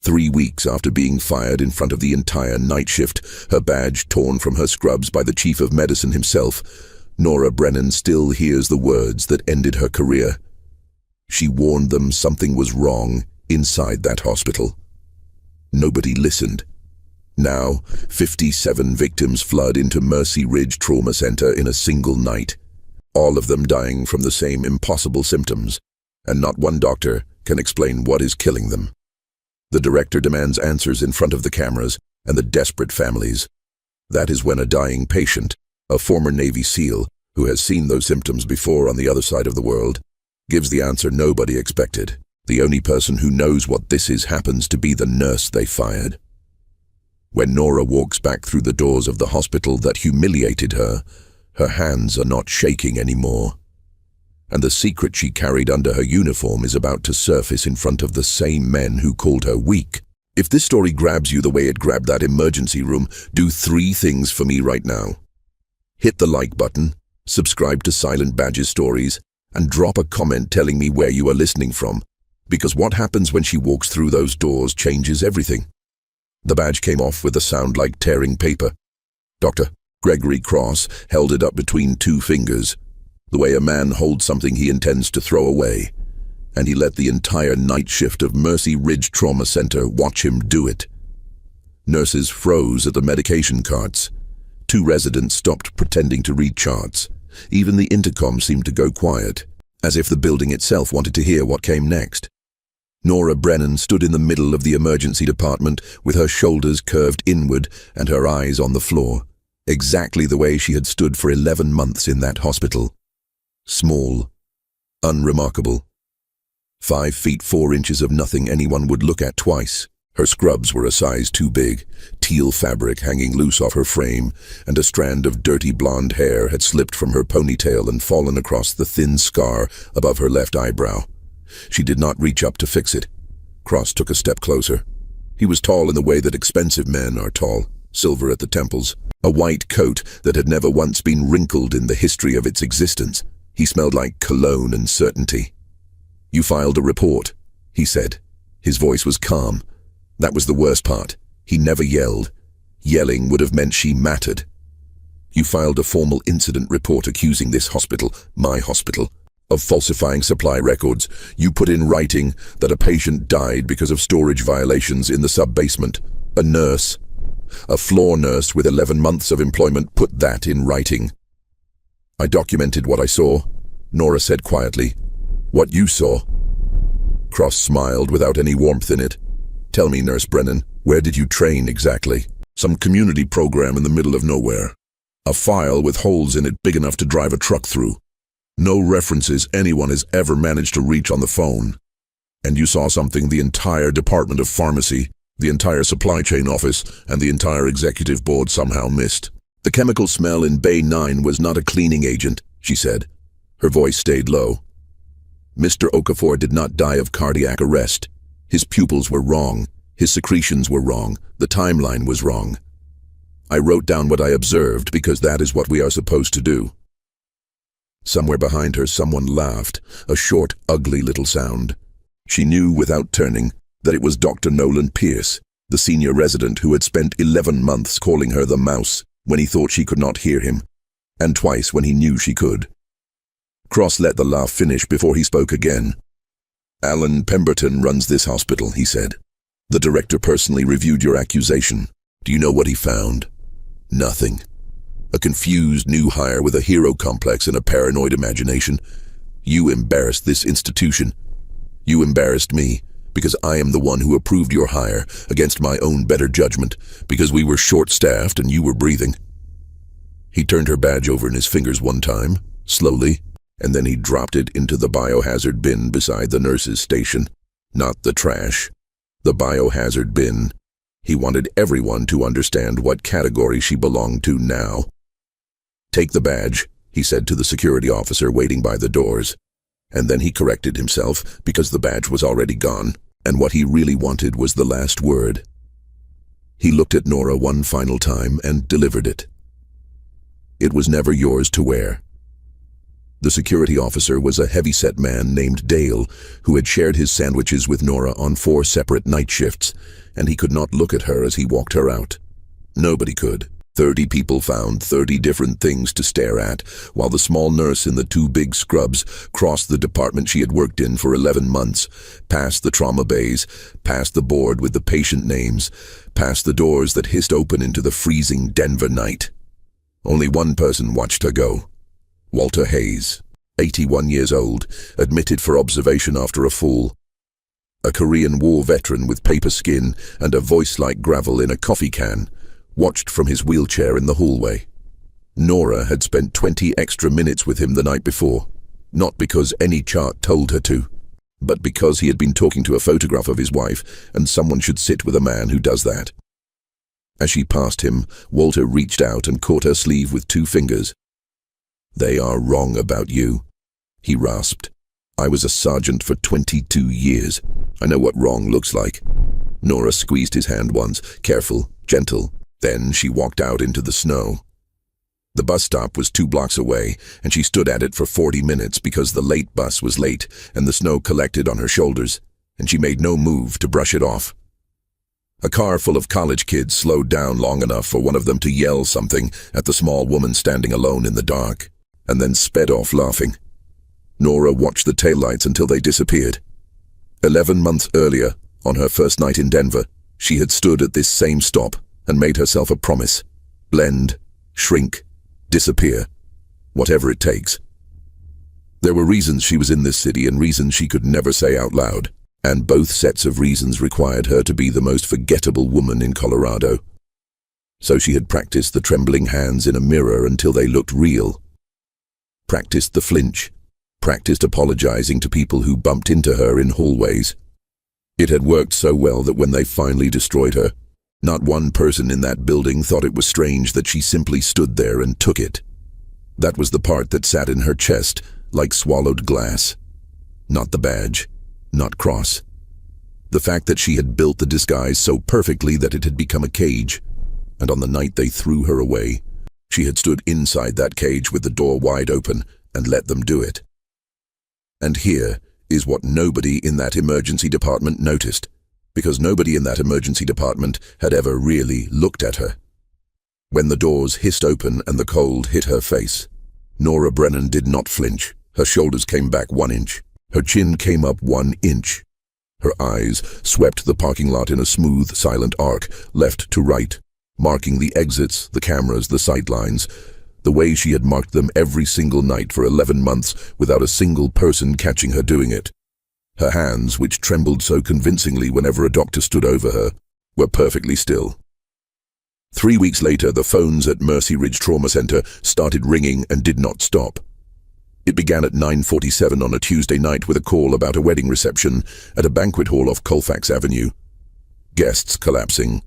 3 weeks after being fired in front of the entire night shift, her badge torn from her scrubs by the chief of medicine himself, Nora Brennan still hears the words that ended her career. She warned them something was wrong inside that hospital. Nobody listened. Now, 57 victims flood into Mercy Ridge Trauma Center in a single night, all of them dying from the same impossible symptoms, and not one doctor can explain what is killing them. The director demands answers in front of the cameras and the desperate families. That is when a dying patient, a former Navy SEAL who has seen those symptoms before on the other side of the world, gives the answer nobody expected. The only person who knows what this is happens to be the nurse they fired. When Nora walks back through the doors of the hospital that humiliated her, her hands are not shaking anymore. And the secret she carried under her uniform is about to surface in front of the same men who called her weak. If this story grabs you the way it grabbed that emergency room, do 3 things for me right now. Hit the like button, subscribe to Silent Badge's stories, and drop a comment telling me where you are listening from, because what happens when she walks through those doors changes everything. The badge came off with a sound like tearing paper. Dr. Gregory Cross held it up between 2 fingers, the way a man holds something he intends to throw away, and he let the entire night shift of Mercy Ridge Trauma Center watch him do it. Nurses froze at the medication carts. 2 residents stopped pretending to read charts. Even the intercom seemed to go quiet, as if the building itself wanted to hear what came next. Nora Brennan stood in the middle of the emergency department with her shoulders curved inward and her eyes on the floor, exactly the way she had stood for 11 months in that hospital. Small, unremarkable. 5 feet 4 inches of nothing anyone would look at twice. Her scrubs were a size too big, teal fabric hanging loose off her frame, and a strand of dirty blonde hair had slipped from her ponytail and fallen across the thin scar above her left eyebrow. She did not reach up to fix it. Cross took a step closer. He was tall in the way that expensive men are tall, silver at the temples, a white coat that had never once been wrinkled in the history of its existence. He smelled like cologne and certainty. "You filed a report," he said. His voice was calm. That was the worst part. He never yelled. Yelling would have meant she mattered. "You filed a formal incident report accusing this hospital, my hospital, of falsifying supply records. You put in writing that a patient died because of storage violations in the sub-basement. A nurse, a floor nurse with 11 months of employment, put that in writing." "I documented what I saw," Nora said quietly. "What you saw?" Cross smiled without any warmth in it. "Tell me, Nurse Brennan, where did you train exactly?" "Some community program in the middle of nowhere. A file with holes in it big enough to drive a truck through. No references anyone has ever managed to reach on the phone. And you saw something the entire Department of Pharmacy, the entire supply chain office, and the entire executive board somehow missed. The chemical smell in Bay 9 was not a cleaning agent," she said. Her voice stayed low. "Mr. Okafor did not die of cardiac arrest. His pupils were wrong. His secretions were wrong. The timeline was wrong. I wrote down what I observed because that is what we are supposed to do." Somewhere behind her, someone laughed, a short, ugly little sound. She knew without turning that it was Dr. Nolan Pierce, the senior resident who had spent 11 months calling her the mouse when he thought she could not hear him, and twice when he knew she could. Cross let the laugh finish before he spoke again. "Alan Pemberton runs this hospital," he said. "The director personally reviewed your accusation. Do you know what he found? Nothing. A confused new hire with a hero complex and a paranoid imagination. You embarrassed this institution. You embarrassed me, because I am the one who approved your hire against my own better judgment, because we were short-staffed and you were breathing." He turned her badge over in his fingers one time, slowly, and then he dropped it into the biohazard bin beside the nurse's station. Not the trash, the biohazard bin. He wanted everyone to understand what category she belonged to now. "Take the badge," he said to the security officer waiting by the doors. And then he corrected himself because the badge was already gone, and what he really wanted was the last word. He looked at Nora one final time and delivered it. "It was never yours to wear." The security officer was a heavy-set man named Dale, who had shared his sandwiches with Nora on 4 separate night shifts, and he could not look at her as he walked her out. Nobody could. 30 people found 30 different things to stare at, while the small nurse in the 2 big scrubs crossed the department she had worked in for 11 months, past the trauma bays, past the board with the patient names, past the doors that hissed open into the freezing Denver night. Only one person watched her go. Walter Hayes, 81 years old, admitted for observation after a fall. A Korean War veteran with paper skin and a voice like gravel in a coffee can, watched from his wheelchair in the hallway. Nora had spent 20 extra minutes with him the night before, not because any chart told her to, but because he had been talking to a photograph of his wife, and someone should sit with a man who does that. As she passed him, Walter reached out and caught her sleeve with 2 fingers. "They are wrong about you," he rasped. "I was a sergeant for 22 years. I know what wrong looks like." Nora squeezed his hand once, careful, gentle. Then she walked out into the snow. The bus stop was 2 blocks away, and she stood at it for 40 minutes because the late bus was late and the snow collected on her shoulders, and she made no move to brush it off. A car full of college kids slowed down long enough for one of them to yell something at the small woman standing alone in the dark, and then sped off laughing. Nora watched the taillights until they disappeared. 11 months earlier, on her first night in Denver, she had stood at this same stop and made herself a promise. Blend, shrink, disappear, whatever it takes. There were reasons she was in this city and reasons she could never say out loud, and both sets of reasons required her to be the most forgettable woman in Colorado. So she had practiced the trembling hands in a mirror until they looked real. Practiced the flinch. Practiced apologizing to people who bumped into her in hallways. It had worked so well that when they finally destroyed her, not one person in that building thought it was strange that she simply stood there and took it. That was the part that sat in her chest, like swallowed glass. Not the badge, not cross. The fact that she had built the disguise so perfectly that it had become a cage, and on the night they threw her away, she had stood inside that cage with the door wide open and let them do it. And here is what nobody in that emergency department noticed, because nobody in that emergency department had ever really looked at her. When the doors hissed open and the cold hit her face, Nora Brennan did not flinch. Her shoulders came back 1 inch. Her chin came up 1 inch. Her eyes swept the parking lot in a smooth, silent arc, left to right, marking the exits, the cameras, the sightlines, the way she had marked them every single night for 11 months without a single person catching her doing it. Her hands, which trembled so convincingly whenever a doctor stood over her, were perfectly still. 3 weeks later, the phones at Mercy Ridge Trauma Center started ringing and did not stop. It began at 9:47 on a Tuesday night with a call about a wedding reception at a banquet hall off Colfax Avenue. Guests collapsing.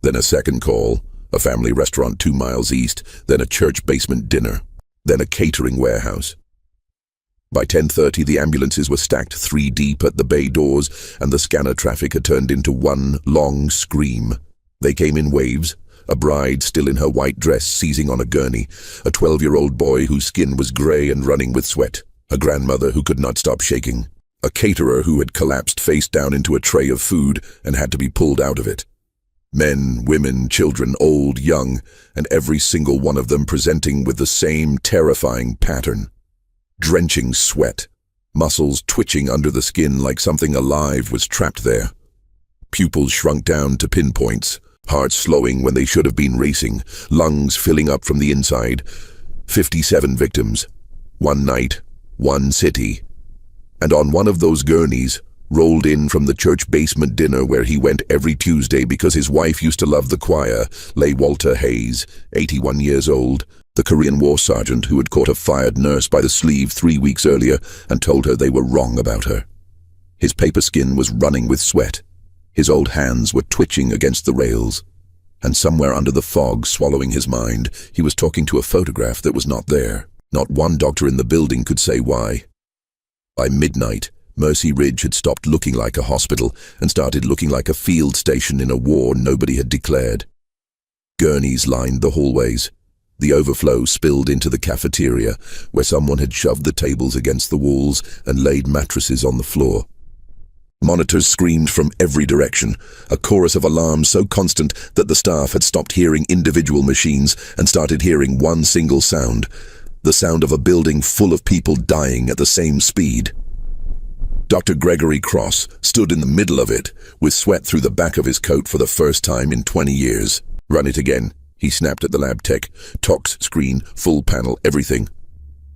Then a second call, a family restaurant 2 miles east, then a church basement dinner, then a catering warehouse. By 10:30, the ambulances were stacked 3 deep at the bay doors, and the scanner traffic had turned into one long scream. They came in waves, a bride still in her white dress seizing on a gurney, a 12-year-old boy whose skin was grey and running with sweat, a grandmother who could not stop shaking, a caterer who had collapsed face down into a tray of food and had to be pulled out of it. Men, women, children, old, young, and every single one of them presenting with the same terrifying pattern. Drenching sweat, muscles twitching under the skin like something alive was trapped there. Pupils shrunk down to pinpoints, hearts slowing when they should have been racing, lungs filling up from the inside. 57 victims. 1 night, 1 city. And on one of those gurneys, rolled in from the church basement dinner where he went every Tuesday because his wife used to love the choir, lay Walter Hayes, 81 years old, the Korean War sergeant who had caught a fired nurse by the sleeve 3 weeks earlier and told her they were wrong about her. His paper skin was running with sweat. His old hands were twitching against the rails. And somewhere under the fog swallowing his mind, he was talking to a photograph that was not there. Not one doctor in the building could say why. By midnight, Mercy Ridge had stopped looking like a hospital and started looking like a field station in a war nobody had declared. Gurneys lined the hallways. The overflow spilled into the cafeteria, where someone had shoved the tables against the walls and laid mattresses on the floor. Monitors screamed from every direction, a chorus of alarms so constant that the staff had stopped hearing individual machines and started hearing one single sound, the sound of a building full of people dying at the same speed. Dr. Gregory Cross stood in the middle of it, with sweat through the back of his coat for the first time in 20 years. "Run it again," he snapped at the lab tech. "Tox, screen, full panel, everything."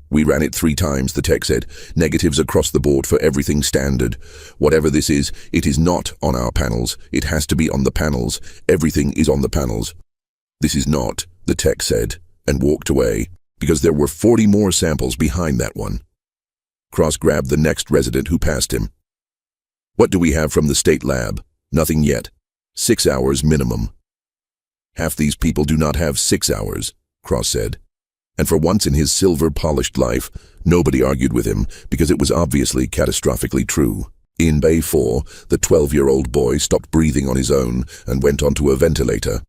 "We ran it 3 times, the tech said. "Negatives across the board for everything standard. Whatever this is, it is not on our panels. It has to be on the panels. Everything is on the panels." "This is not," the tech said, and walked away, because there were 40 more samples behind that one. Cross grabbed the next resident who passed him. "What do we have from the state lab?" "Nothing yet. 6 hours minimum." "Half these people do not have 6 hours," Cross said. And for once in his silver-polished life, nobody argued with him because it was obviously catastrophically true. In Bay 4, the 12-year-old boy stopped breathing on his own and went onto a ventilator.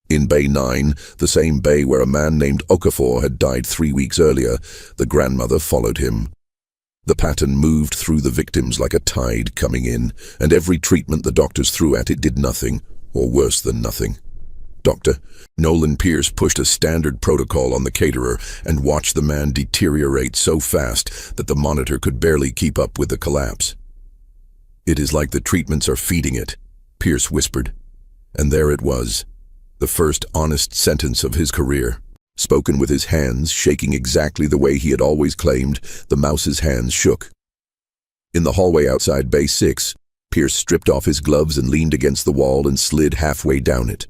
In Bay 9, the same bay where a man named Okafor had died 3 weeks earlier, the grandmother followed him. The pattern moved through the victims like a tide coming in, and every treatment the doctors threw at it did nothing, or worse than nothing. "Doctor," Nolan Pierce pushed a standard protocol on the caterer and watched the man deteriorate so fast that the monitor could barely keep up with the collapse. "It is like the treatments are feeding it," Pierce whispered. And there it was, the first honest sentence of his career, spoken with his hands shaking exactly the way he had always claimed the mouse's hands shook. In the hallway outside Bay 6, Pierce stripped off his gloves and leaned against the wall and slid halfway down it.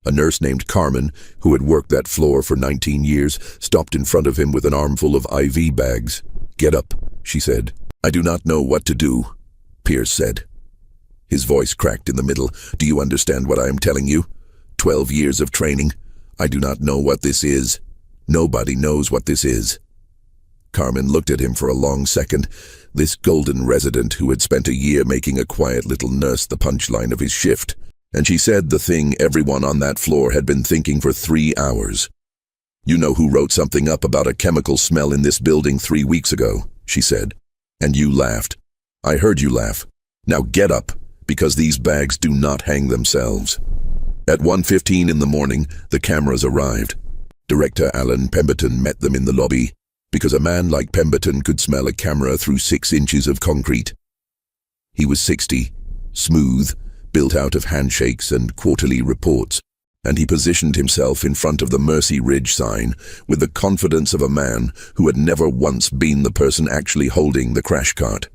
A nurse named Carmen, who had worked that floor for 19 years, stopped in front of him with an armful of IV bags. "Get up," she said. "I do not know what to do," Pierce said. His voice cracked in the middle. "Do you understand what I am telling you? 12 years of training. I do not know what this is. Nobody knows what this is." Carmen looked at him for a long second, this golden resident who had spent a year making a quiet little nurse the punchline of his shift. And she said the thing everyone on that floor had been thinking for 3 hours. "You know who wrote something up about a chemical smell in this building 3 weeks ago," she said. "And you laughed. I heard you laugh. Now get up, because these bags do not hang themselves." At 1:15 in the morning, the cameras arrived. Director Alan Pemberton met them in the lobby, because a man like Pemberton could smell a camera through 6 inches of concrete. He was 60, smooth, built out of handshakes and quarterly reports, and he positioned himself in front of the Mercy Ridge sign with the confidence of a man who had never once been the person actually holding the crash cart.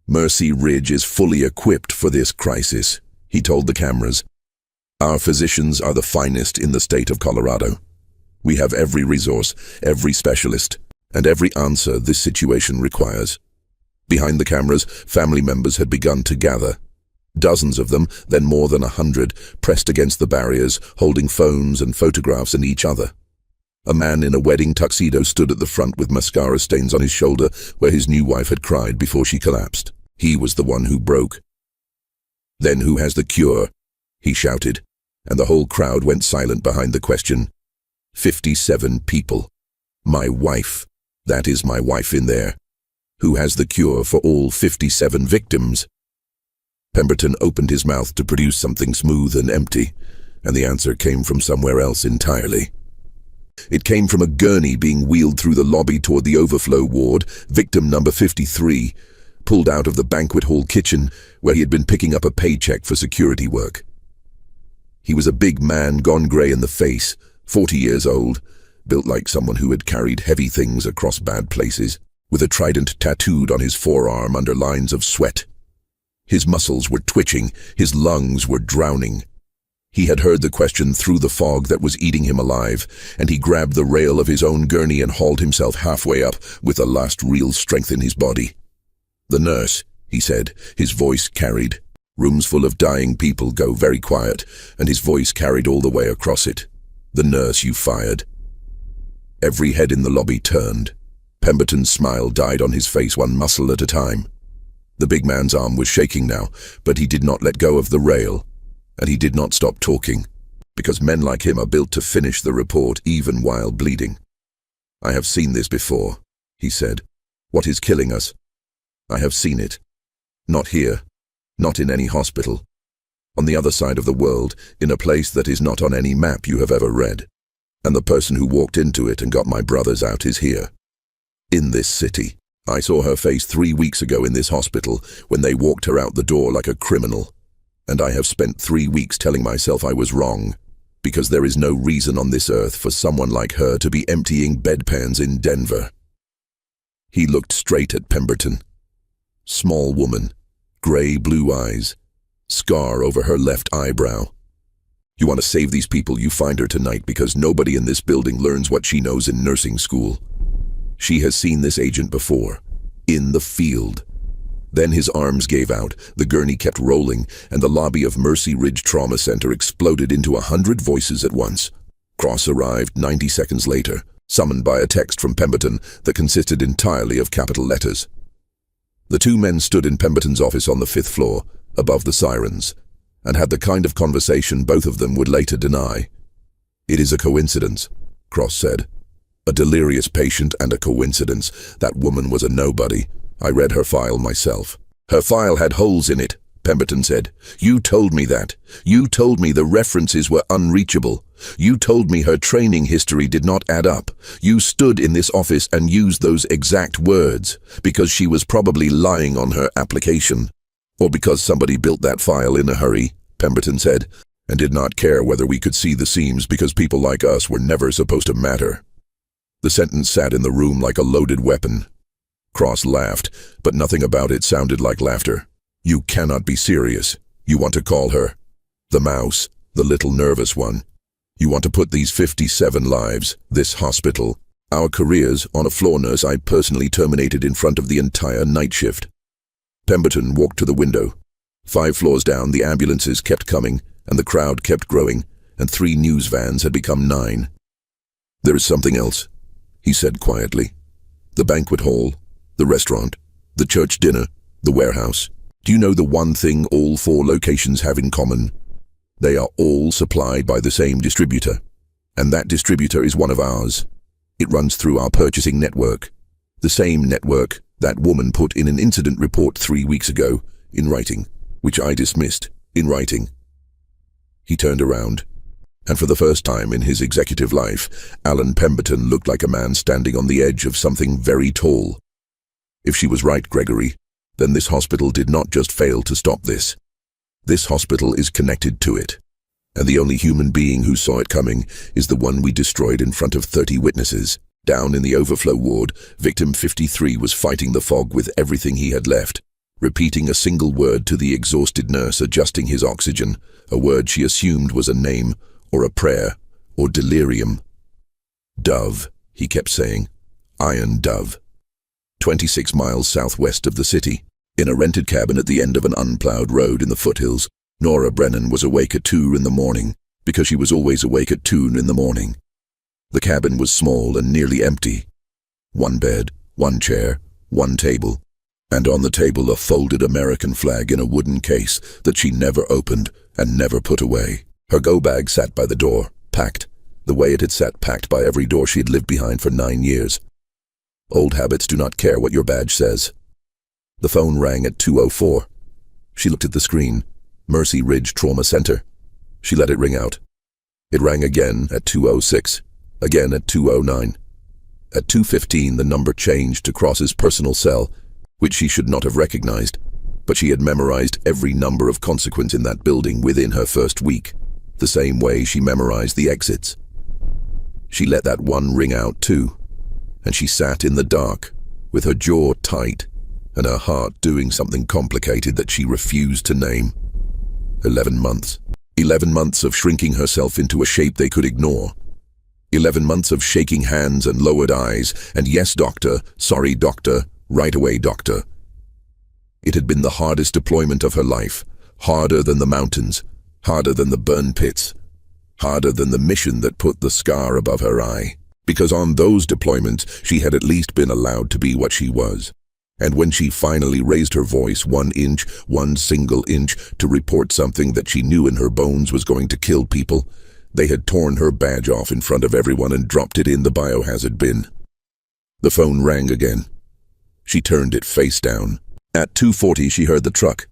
"Mercy Ridge is fully equipped for this crisis," he told the cameras. "Our physicians are the finest in the state of Colorado. We have every resource, every specialist, and every answer this situation requires." Behind the cameras, family members had begun to gather. Dozens of them, then more than 100, pressed against the barriers, holding phones and photographs and each other. A man in a wedding tuxedo stood at the front with mascara stains on his shoulder where his new wife had cried before she collapsed. He was the one who broke. "Then who has the cure?" he shouted, and the whole crowd went silent behind the question. 57 people. My wife. That is my wife in there. Who has the cure for all 57 victims? Pemberton opened his mouth to produce something smooth and empty, and the answer came from somewhere else entirely. It came from a gurney being wheeled through the lobby toward the overflow ward, victim number 53, pulled out of the banquet hall kitchen where he had been picking up a paycheck for security work. He was a big man gone grey in the face, 40 years old, built like someone who had carried heavy things across bad places, with a trident tattooed on his forearm under lines of sweat. His muscles were twitching, his lungs were drowning. He had heard the question through the fog that was eating him alive, and he grabbed the rail of his own gurney and hauled himself halfway up with the last real strength in his body. "The nurse," he said, his voice carried. Rooms full of dying people go very quiet, and his voice carried all the way across it. "The nurse you fired." Every head in the lobby turned. Pemberton's smile died on his face, one muscle at a time. The big man's arm was shaking now, but he did not let go of the rail, and he did not stop talking. because men like him are built to finish the report even while bleeding. "I have seen this before," he said. "What is killing us? I have seen it. Not here. Not in any hospital. On the other side of the world, in a place that is not on any map you have ever read. And the person who walked into it and got my brothers out is here. In this city. I saw her face 3 weeks ago in this hospital when they walked her out the door like a criminal. And I have spent 3 weeks telling myself I was wrong, because there is no reason on this earth for someone like her to be emptying bedpans in Denver." He looked straight at Pemberton. Small woman, grey-blue eyes, scar over her left eyebrow. "You want to save these people, you find her tonight, because nobody in this building learns what she knows in nursing school. She has seen this agent before, in the field." Then his arms gave out, the gurney kept rolling, and the lobby of Mercy Ridge Trauma Center exploded into 100 voices at once. Cross arrived 90 seconds later, summoned by a text from Pemberton that consisted entirely of capital letters. The two men stood in Pemberton's office on the 5th floor, above the sirens, and had the kind of conversation both of them would later deny. "It is a coincidence," Cross said. "A delirious patient and a coincidence. That woman was a nobody. I read her file myself." "Her file had holes in it," Pemberton said. "You told me that. You told me the references were unreachable. You told me her training history did not add up. You stood in this office and used those exact words, because she was probably lying on her application. Or because somebody built that file in a hurry," Pemberton said, "and did not care whether we could see the seams because people like us were never supposed to matter." The sentence sat in the room like a loaded weapon. Cross laughed, but nothing about it sounded like laughter. "You cannot be serious. You want to call her the mouse, the little nervous one. You want to put these 57 lives, this hospital, our careers, on a floor nurse I personally terminated in front of the entire night shift." Pemberton walked to the window. 5 floors down, the ambulances kept coming, and the crowd kept growing, and 3 news vans had become 9. "There is something else," he said quietly. "The banquet hall, the restaurant, the church dinner, the warehouse. Do you know the one thing all 4 locations have in common? They are all supplied by the same distributor. And that distributor is one of ours. It runs through our purchasing network. The same network that woman put in an incident report 3 weeks ago, in writing, which I dismissed, in writing." He turned around, and for the first time in his executive life, Alan Pemberton looked like a man standing on the edge of something very tall. "If she was right, Gregory, then this hospital did not just fail to stop this. This hospital is connected to it. And the only human being who saw it coming is the one we destroyed in front of 30 witnesses. Down in the overflow ward, victim 53 was fighting the fog with everything he had left, repeating a single word to the exhausted nurse adjusting his oxygen, a word she assumed was a name, or a prayer, or delirium. "Dove," he kept saying. "Iron Dove." 26 miles southwest of the city, in a rented cabin at the end of an unplowed road in the foothills, Nora Brennan was awake at 2 in the morning, because she was always awake at 2 in the morning. The cabin was small and nearly empty. 1 bed, 1 chair, 1 table, and on the table a folded American flag in a wooden case that she never opened and never put away. Her go-bag sat by the door, packed, the way it had sat packed by every door she had lived behind for 9 years. Old habits do not care what your badge says. The phone rang at 2:04. She looked at the screen. Mercy Ridge Trauma Center. She let it ring out. It rang again at 2:06, again at 2:09. At 2:15 the number changed to Cross's personal cell, which she should not have recognized, but she had memorized every number of consequence in that building within her first week, the same way she memorized the exits. She let that one ring out too, and she sat in the dark, with her jaw tight, and her heart doing something complicated that she refused to name. 11 months. 11 months of shrinking herself into a shape they could ignore. 11 months of shaking hands and lowered eyes, and yes, doctor, sorry, doctor, right away, doctor. It had been the hardest deployment of her life, harder than the mountains, harder than the burn pits, harder than the mission that put the scar above her eye. Because on those deployments, she had at least been allowed to be what she was. And when she finally raised her voice 1 inch, 1 single inch, to report something that she knew in her bones was going to kill people, They had torn her badge off in front of everyone and dropped it in the biohazard bin. The phone rang again. She turned it face down. At 2:40 she heard the truck.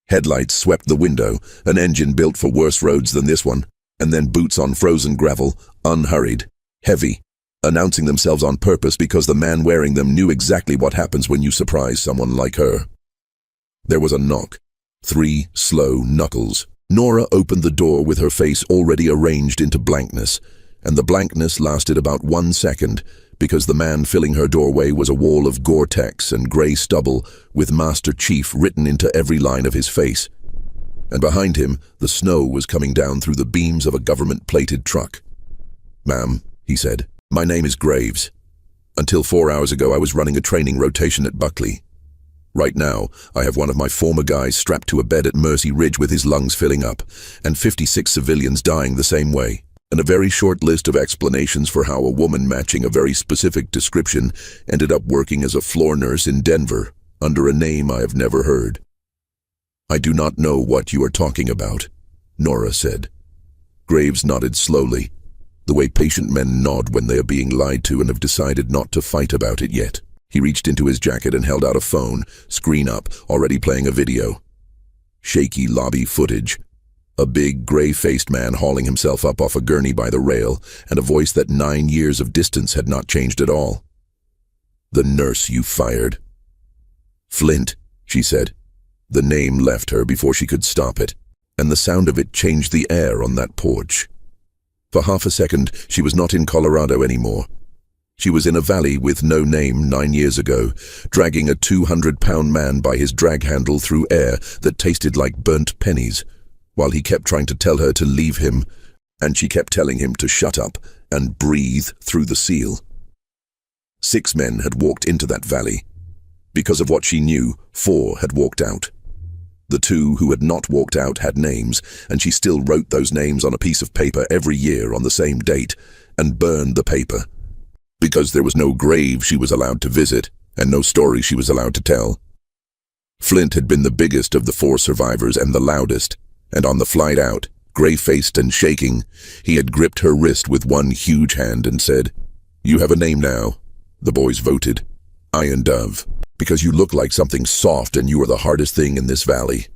Headlights swept the window, an engine built for worse roads than this one, and then boots on frozen gravel, unhurried, heavy, announcing themselves on purpose because the man wearing them knew exactly what happens when you surprise someone like her. There was a knock. 3 slow knuckles. Nora opened the door with her face already arranged into blankness, and the blankness lasted about 1 second because the man filling her doorway was a wall of Gore-Tex and grey stubble with Master Chief written into every line of his face. And behind him, the snow was coming down through the beams of a government-plated truck. "Ma'am," he said, "my name is Graves. Until 4 hours ago I was running a training rotation at Buckley. Right now, I have one of my former guys strapped to a bed at Mercy Ridge with his lungs filling up, and 56 civilians dying the same way, and a very short list of explanations for how a woman matching a very specific description ended up working as a floor nurse in Denver, under a name I have never heard." "I do not know what you are talking about," Nora said. Graves nodded slowly, the way patient men nod when they are being lied to and have decided not to fight about it yet. He reached into his jacket and held out a phone, screen up, already playing a video. Shaky lobby footage. A big, grey-faced man hauling himself up off a gurney by the rail, and a voice that 9 years of distance had not changed at all. "The nurse you fired." "Flint," she said. The name left her before she could stop it, and the sound of it changed the air on that porch. For half a second, she was not in Colorado anymore. She was in a valley with no name 9 years ago, dragging a 200-pound man by his drag handle through air that tasted like burnt pennies, while he kept trying to tell her to leave him, and she kept telling him to shut up and breathe through the seal. 6 men had walked into that valley. Because of what she knew, 4 had walked out. The 2 who had not walked out had names, and she still wrote those names on a piece of paper every year on the same date, and burned the paper. Because there was no grave she was allowed to visit, and no story she was allowed to tell. Flint had been the biggest of the 4 survivors and the loudest, and on the flight out, grey-faced and shaking, he had gripped her wrist with one huge hand and said, "You have a name now." The boys voted, "Iron Dove, because you look like something soft and you are the hardest thing in this valley."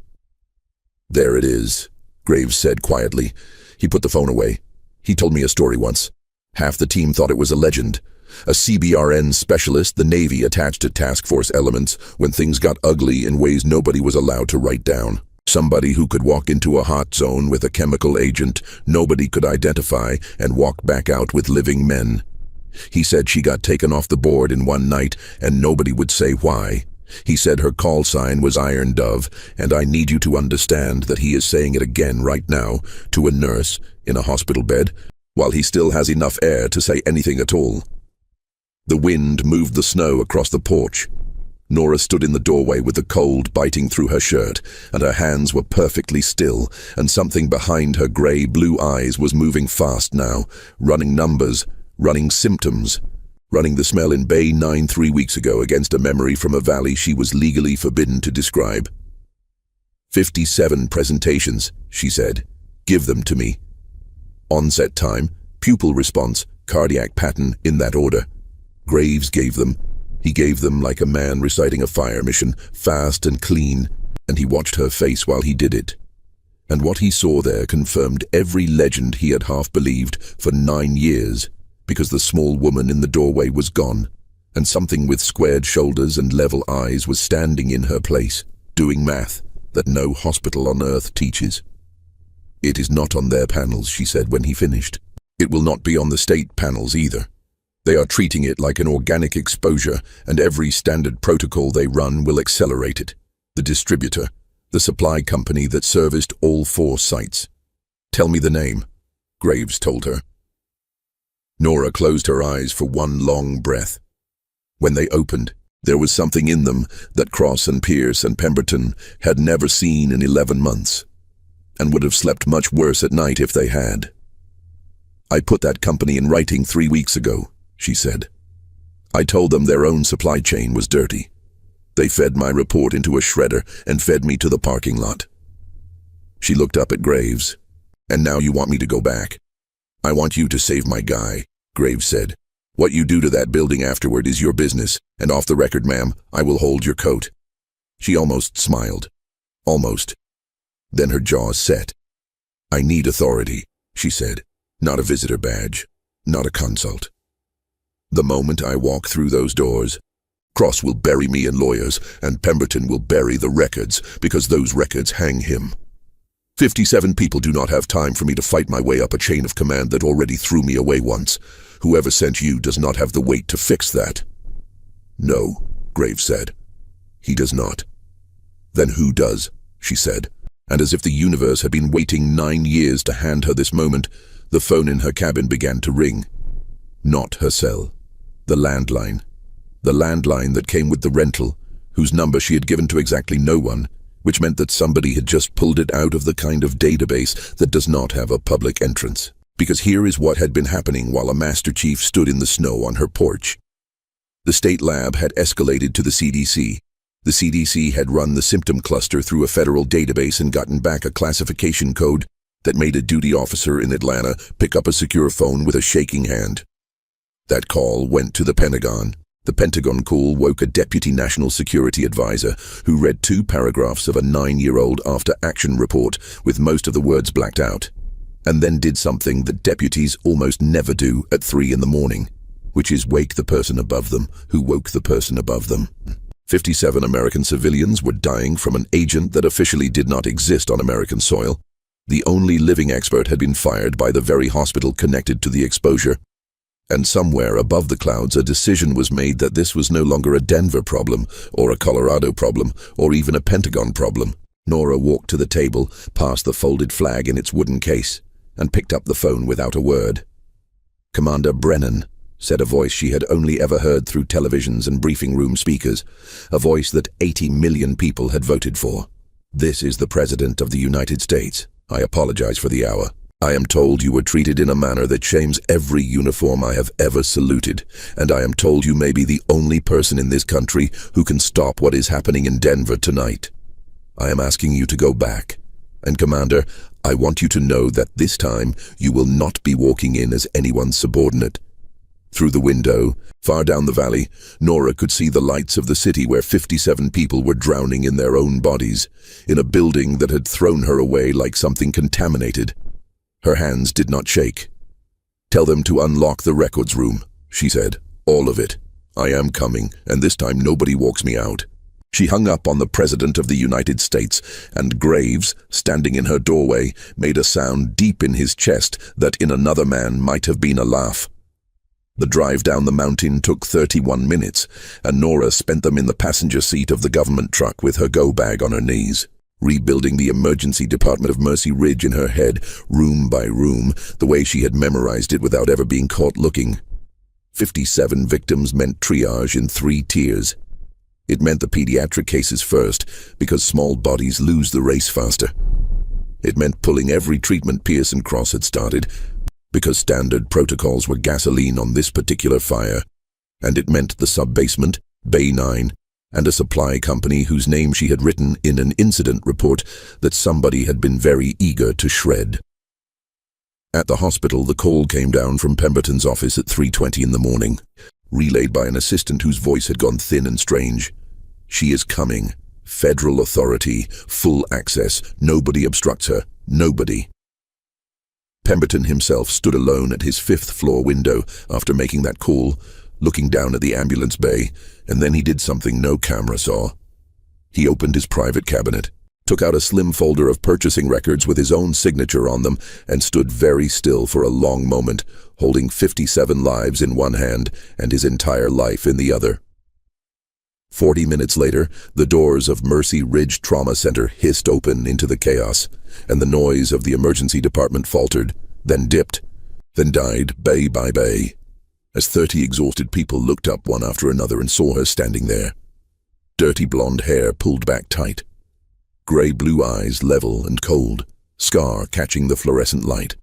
"There it is," Graves said quietly. He put the phone away. "He told me a story once. Half the team thought it was a legend. A CBRN specialist the Navy attached to task force elements when things got ugly in ways nobody was allowed to write down. Somebody who could walk into a hot zone with a chemical agent nobody could identify and walk back out with living men. He said she got taken off the board in one night and nobody would say why. He said her call sign was Iron Dove, and I need you to understand that he is saying it again right now to a nurse in a hospital bed, while he still has enough air to say anything at all." The wind moved the snow across the porch. Nora stood in the doorway with the cold biting through her shirt, and her hands were perfectly still, and something behind her grey-blue eyes was moving fast now, running numbers, running symptoms, running the smell in Bay 9 3 weeks ago against a memory from a valley she was legally forbidden to describe. 57 presentations, she said. "Give them to me." Onset time, pupil response, cardiac pattern, in that order. Graves gave them. He gave them like a man reciting a fire mission, fast and clean, and he watched her face while he did it. And what he saw there confirmed every legend he had half believed for 9 years, because the small woman in the doorway was gone, and something with squared shoulders and level eyes was standing in her place, doing math that no hospital on earth teaches. "It is not on their panels," she said when he finished. "It will not be on the state panels either. They are treating it like an organic exposure, and every standard protocol they run will accelerate it. The distributor, the supply company that serviced all 4 sites. Tell me the name," Graves told her. Nora closed her eyes for one long breath. When they opened, there was something in them that Cross and Pierce and Pemberton had never seen in 11 months, and would have slept much worse at night if they had. "I put that company in writing 3 weeks ago," she said. "I told them their own supply chain was dirty. They fed my report into a shredder and fed me to the parking lot." She looked up at Graves. "And now you want me to go back?" "I want you to save my guy," Graves said. "What you do to that building afterward is your business, and off the record, ma'am, I will hold your coat." She almost smiled. Almost. Then her jaws set. "I need authority," she said. "Not a visitor badge. Not a consult. The moment I walk through those doors, Cross will bury me in lawyers, and Pemberton will bury the records, because those records hang him. 57 people do not have time for me to fight my way up a chain of command that already threw me away once. Whoever sent you does not have the weight to fix that." "No," Graves said. "He does not." "Then who does?" she said, and as if the universe had been waiting 9 years to hand her this moment, the phone in her cabin began to ring. Not her cell. The landline. The landline that came with the rental, whose number she had given to exactly no one, which meant that somebody had just pulled it out of the kind of database that does not have a public entrance. Because here is what had been happening while a Master Chief stood in the snow on her porch. The state lab had escalated to the CDC. The CDC had run the symptom cluster through a federal database and gotten back a classification code that made a duty officer in Atlanta pick up a secure phone with a shaking hand. That call went to the Pentagon. The Pentagon call woke a deputy national security advisor who read 2 paragraphs of a 9-year-old after-action report with most of the words blacked out, and then did something that deputies almost never do at 3 in the morning, which is wake the person above them who woke the person above them. 57 American civilians were dying from an agent that officially did not exist on American soil. The only living expert had been fired by the very hospital connected to the exposure. And somewhere above the clouds a decision was made that this was no longer a Denver problem, or a Colorado problem, or even a Pentagon problem. Nora walked to the table, past the folded flag in its wooden case, and picked up the phone without a word. "Commander Brennan," said a voice she had only ever heard through televisions and briefing room speakers, a voice that 80 million people had voted for. "This is the President of the United States. I apologize for the hour. I am told you were treated in a manner that shames every uniform I have ever saluted, and I am told you may be the only person in this country who can stop what is happening in Denver tonight. I am asking you to go back. And Commander, I want you to know that this time you will not be walking in as anyone's subordinate." Through the window, far down the valley, Nora could see the lights of the city where 57 people were drowning in their own bodies, in a building that had thrown her away like something contaminated. Her hands did not shake. "Tell them to unlock the records room," she said. "All of it. I am coming, and this time nobody walks me out." She hung up on the President of the United States, and Graves, standing in her doorway, made a sound deep in his chest that in another man might have been a laugh. The drive down the mountain took 31 minutes, and Nora spent them in the passenger seat of the government truck with her go bag on her knees, rebuilding the emergency department of Mercy Ridge in her head, room by room, the way she had memorized it without ever being caught looking. 57 victims meant triage in 3 tiers. It meant the pediatric cases first, because small bodies lose the race faster. It meant pulling every treatment Pierce and Cross had started, because standard protocols were gasoline on this particular fire. And it meant the sub-basement, Bay 9, and a supply company whose name she had written in an incident report that somebody had been very eager to shred. At the hospital, the call came down from Pemberton's office at 3:20 in the morning, relayed by an assistant whose voice had gone thin and strange. "She is coming. Federal authority. Full access. Nobody obstructs her. Nobody." Pemberton himself stood alone at his 5th-floor window after making that call, looking down at the ambulance bay, and then he did something no camera saw. He opened his private cabinet, took out a slim folder of purchasing records with his own signature on them, and stood very still for a long moment, holding 57 lives in one hand and his entire life in the other. 40 minutes later, the doors of Mercy Ridge Trauma Center hissed open into the chaos, and the noise of the emergency department faltered, then dipped, then died bay by bay, as 30 exhausted people looked up one after another and saw her standing there. Dirty blonde hair pulled back tight, gray-blue eyes level and cold, scar catching the fluorescent light.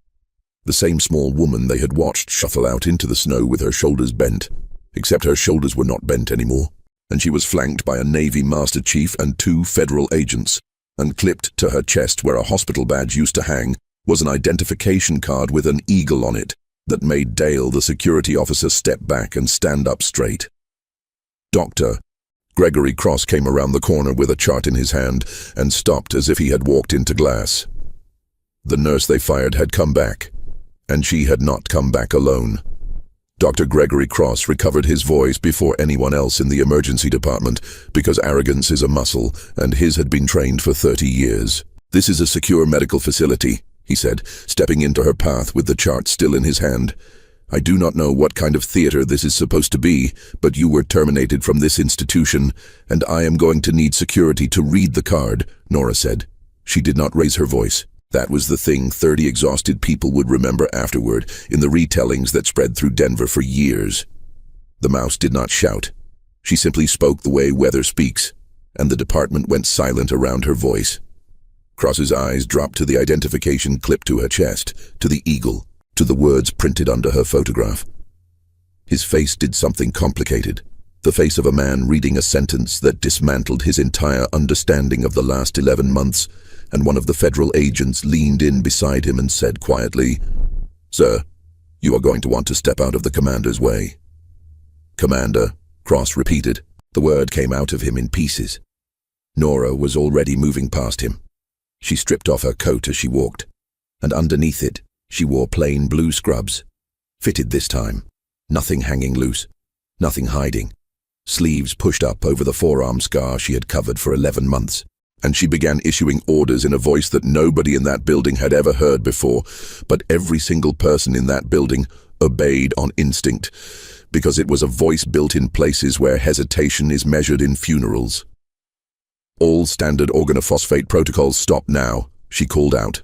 The same small woman they had watched shuffle out into the snow with her shoulders bent, except her shoulders were not bent anymore, and she was flanked by a Navy Master Chief and 2 federal agents, and clipped to her chest where a hospital badge used to hang was an identification card with an eagle on it that made Dale, the security officer, step back and stand up straight. Dr. Gregory Cross came around the corner with a chart in his hand and stopped as if he had walked into glass. The nurse they fired had come back, and she had not come back alone. Dr. Gregory Cross recovered his voice before anyone else in the emergency department because arrogance is a muscle, and his had been trained for 30 years. "This is a secure medical facility," he said, stepping into her path with the chart still in his hand. "I do not know what kind of theater this is supposed to be, but you were terminated from this institution, and I am going to need security to read the card," Nora said. She did not raise her voice. That was the thing 30 exhausted people would remember afterward in the retellings that spread through Denver for years. The mouse did not shout. She simply spoke the way weather speaks, and the department went silent around her voice. Cross's eyes dropped to the identification clipped to her chest, to the eagle, to the words printed under her photograph. His face did something complicated, the face of a man reading a sentence that dismantled his entire understanding of the last 11 months, and one of the federal agents leaned in beside him and said quietly, "Sir, you are going to want to step out of the commander's way." "Commander," Cross repeated. The word came out of him in pieces. Nora was already moving past him. She stripped off her coat as she walked, and underneath it, she wore plain blue scrubs. Fitted this time. Nothing hanging loose. Nothing hiding. Sleeves pushed up over the forearm scar she had covered for 11 months. And she began issuing orders in a voice that nobody in that building had ever heard before, but every single person in that building obeyed on instinct, because it was a voice built in places where hesitation is measured in funerals. "All standard organophosphate protocols stop now," she called out.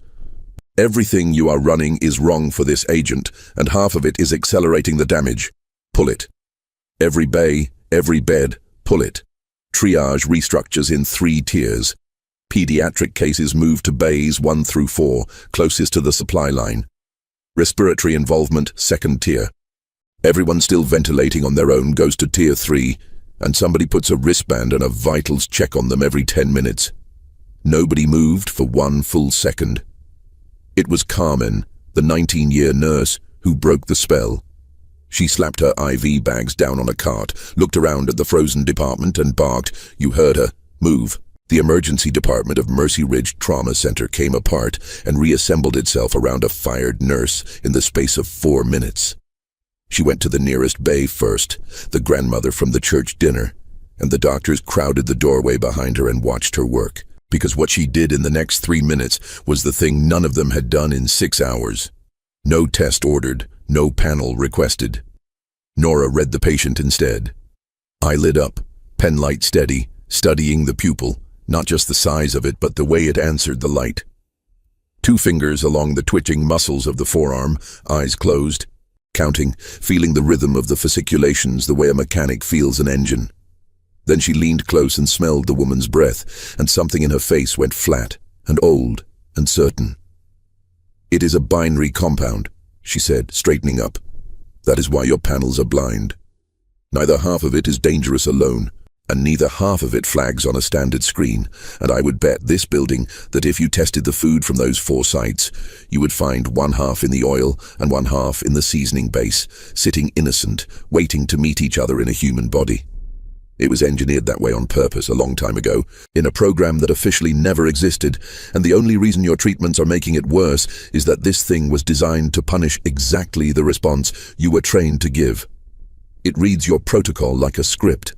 "Everything you are running is wrong for this agent, and half of it is accelerating the damage. Pull it. Every bay, every bed, pull it. Triage restructures in 3 tiers. Pediatric cases move to bays 1 through 4, closest to the supply line. Respiratory involvement, 2nd tier. Everyone still ventilating on their own goes to tier 3, and somebody puts a wristband and a vitals check on them every 10 minutes. Nobody moved for 1 full second. It was Carmen, the 19-year nurse, who broke the spell. She slapped her IV bags down on a cart, looked around at the frozen department and barked, "You heard her. Move." The emergency department of Mercy Ridge Trauma Center came apart and reassembled itself around a fired nurse in the space of 4 minutes. She went to the nearest bay first, the grandmother from the church dinner, and the doctors crowded the doorway behind her and watched her work, because what she did in the next 3 minutes was the thing none of them had done in 6 hours. No test ordered, no panel requested. Nora read the patient instead. Eyelid up, pen light steady, studying the pupil, not just the size of it, but the way it answered the light. 2 fingers along the twitching muscles of the forearm, eyes closed, counting, feeling the rhythm of the fasciculations the way a mechanic feels an engine. Then she leaned close and smelled the woman's breath, and something in her face went flat and old and certain. "It is a binary compound," she said, straightening up. "That is why your panels are blind. Neither half of it is dangerous alone, and neither half of it flags on a standard screen, and I would bet this building that if you tested the food from those 4 sites, you would find 1 half in the oil and 1 half in the seasoning base, sitting innocent, waiting to meet each other in a human body. It was engineered that way on purpose a long time ago, in a program that officially never existed, and the only reason your treatments are making it worse is that this thing was designed to punish exactly the response you were trained to give. It reads your protocol like a script.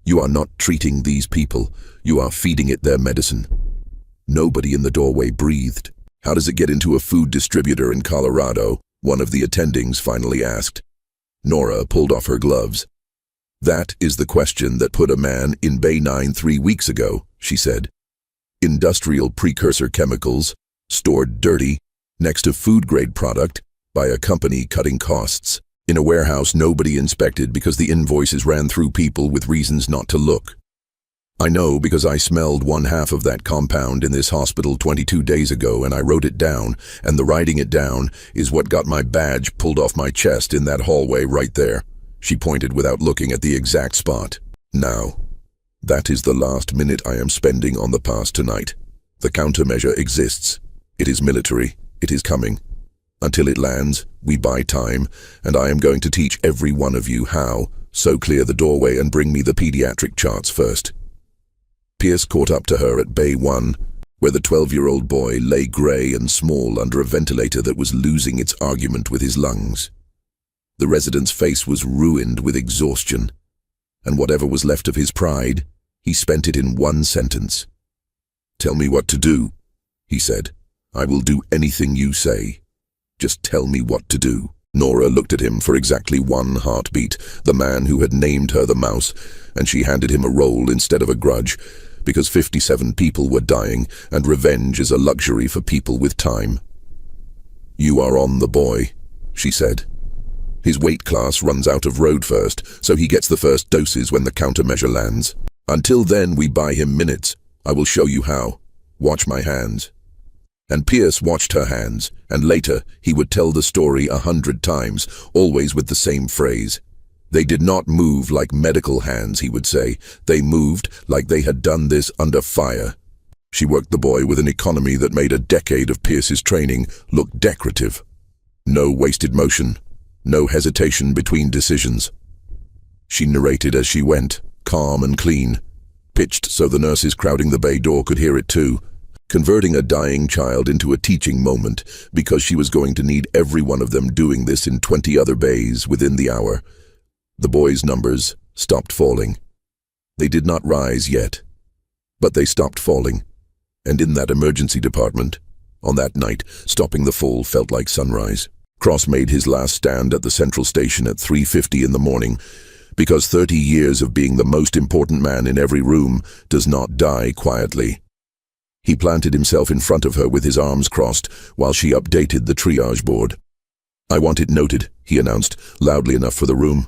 You are not treating these people, you are feeding it their medicine." Nobody in the doorway breathed. "How does it get into a food distributor in Colorado?" one of the attendings finally asked. Nora pulled off her gloves. "That is the question that put a man in Bay 9 3 weeks ago," she said. "Industrial precursor chemicals, stored dirty, next to food-grade product, by a company cutting costs. In a warehouse nobody inspected because the invoices ran through people with reasons not to look. I know because I smelled 1 half of that compound in this hospital 22 days ago, and I wrote it down, and the writing it down is what got my badge pulled off my chest in that hallway right there." She pointed without looking at the exact spot. "Now, that is the last minute I am spending on the past tonight. The countermeasure exists. It is military. It is coming. Until it lands, we buy time, and I am going to teach every one of you how, so clear the doorway and bring me the pediatric charts first. Pierce caught up to her at Bay 1, where the 12-year-old boy lay grey and small under a ventilator that was losing its argument with his lungs. The resident's face was ruined with exhaustion, and whatever was left of his pride, he spent it in one sentence. "Tell me what to do," he said. "I will do anything you say. Just tell me what to do." Nora looked at him for exactly one heartbeat, the man who had named her the Mouse, and she handed him a role instead of a grudge, because 57 people were dying, and revenge is a luxury for people with time. "You are on the boy," she said. "His weight class runs out of road first, so he gets the first doses when the countermeasure lands. Until then, we buy him minutes. I will show you how. Watch my hands." And Pierce watched her hands, and later he would tell the story 100 times, always with the same phrase. "They did not move like medical hands," he would say. "They moved like they had done this under fire." She worked the boy with an economy that made a decade of Pierce's training look decorative. No wasted motion, no hesitation between decisions. She narrated as she went, calm and clean, pitched so the nurses crowding the bay door could hear it too, converting a dying child into a teaching moment, because she was going to need every one of them doing this in 20 other bays within the hour. The boys' numbers stopped falling. They did not rise yet, but they stopped falling, and in that emergency department, on that night, stopping the fall felt like sunrise. Cross made his last stand at the central station at 3:50 in the morning, because 30 years of being the most important man in every room does not die quietly. He planted himself in front of her with his arms crossed while she updated the triage board. "I want it noted," he announced, loudly enough for the room,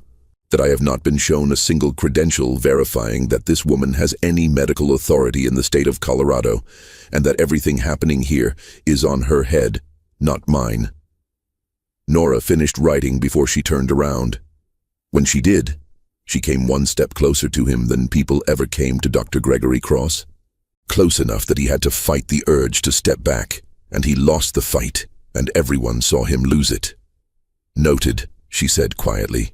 "that I have not been shown a single credential verifying that this woman has any medical authority in the state of Colorado, and that everything happening here is on her head, not mine." Nora finished writing before she turned around. When she did, she came one step closer to him than people ever came to Dr. Gregory Cross. Close enough that he had to fight the urge to step back, and he lost the fight, and everyone saw him lose it. "Noted," she said quietly.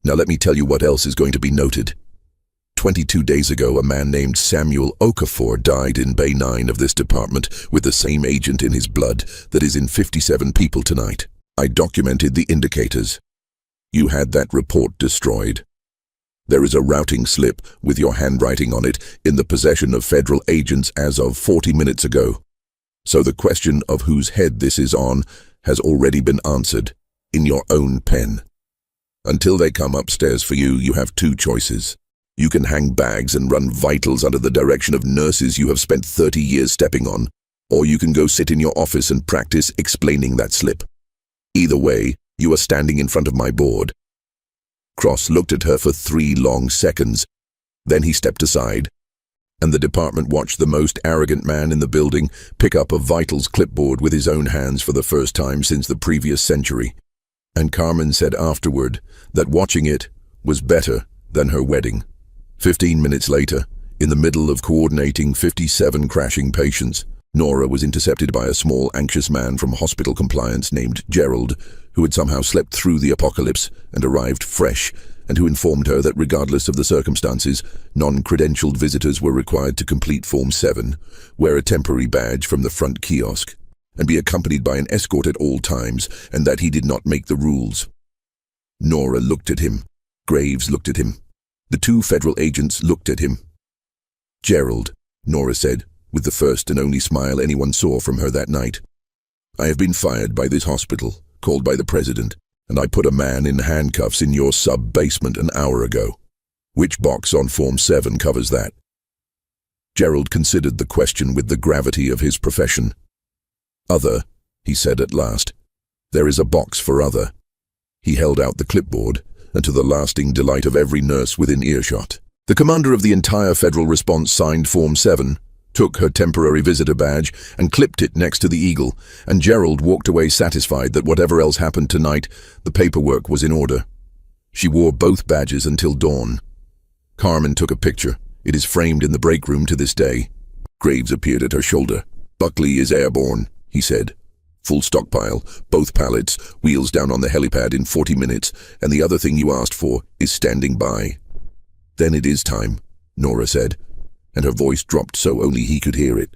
"Now let me tell you what else is going to be noted. 22 days ago, a man named Samuel Okafor died in Bay 9 of this department with the same agent in his blood that is in 57 people tonight. I documented the indicators. You had that report destroyed. There is a routing slip with your handwriting on it in the possession of federal agents as of 40 minutes ago. So the question of whose head this is on has already been answered, in your own pen. Until they come upstairs for you, you have two choices. You can hang bags and run vitals under the direction of nurses you have spent 30 years stepping on, or you can go sit in your office and practice explaining that slip. Either way, you are standing in front of my board." Cross looked at her for 3 long seconds. Then he stepped aside, and the department watched the most arrogant man in the building pick up a vitals clipboard with his own hands for the first time since the previous century. And Carmen said afterward that watching it was better than her wedding. 15 minutes later, in the middle of coordinating 57 crashing patients, Nora was intercepted by a small, anxious man from hospital compliance named Gerald, who had somehow slept through the apocalypse and arrived fresh, and who informed her that regardless of the circumstances, non-credentialed visitors were required to complete Form 7, wear a temporary badge from the front kiosk, and be accompanied by an escort at all times, and that he did not make the rules. Nora looked at him. Graves looked at him. The 2 federal agents looked at him. "Gerald," Nora said, with the first and only smile anyone saw from her that night. "I have been fired by this hospital, called by the president, and I put a man in handcuffs in your sub-basement an hour ago. Which box on Form 7 covers that?" Gerald considered the question with the gravity of his profession. "Other," he said at last. "There is a box for other." He held out the clipboard, and to the lasting delight of every nurse within earshot, the commander of the entire federal response signed Form 7, took her temporary visitor badge, and clipped it next to the eagle, and Gerald walked away satisfied that whatever else happened tonight, the paperwork was in order. She wore both badges until dawn. Carmen took a picture. It is framed in the break room to this day. Graves appeared at her shoulder. "Buckley is airborne," he said. Full stockpile, both pallets, wheels down on the helipad in 40 minutes, and the other thing you asked for is standing by. Then it is time, Nora said, and her voice dropped so only he could hear it.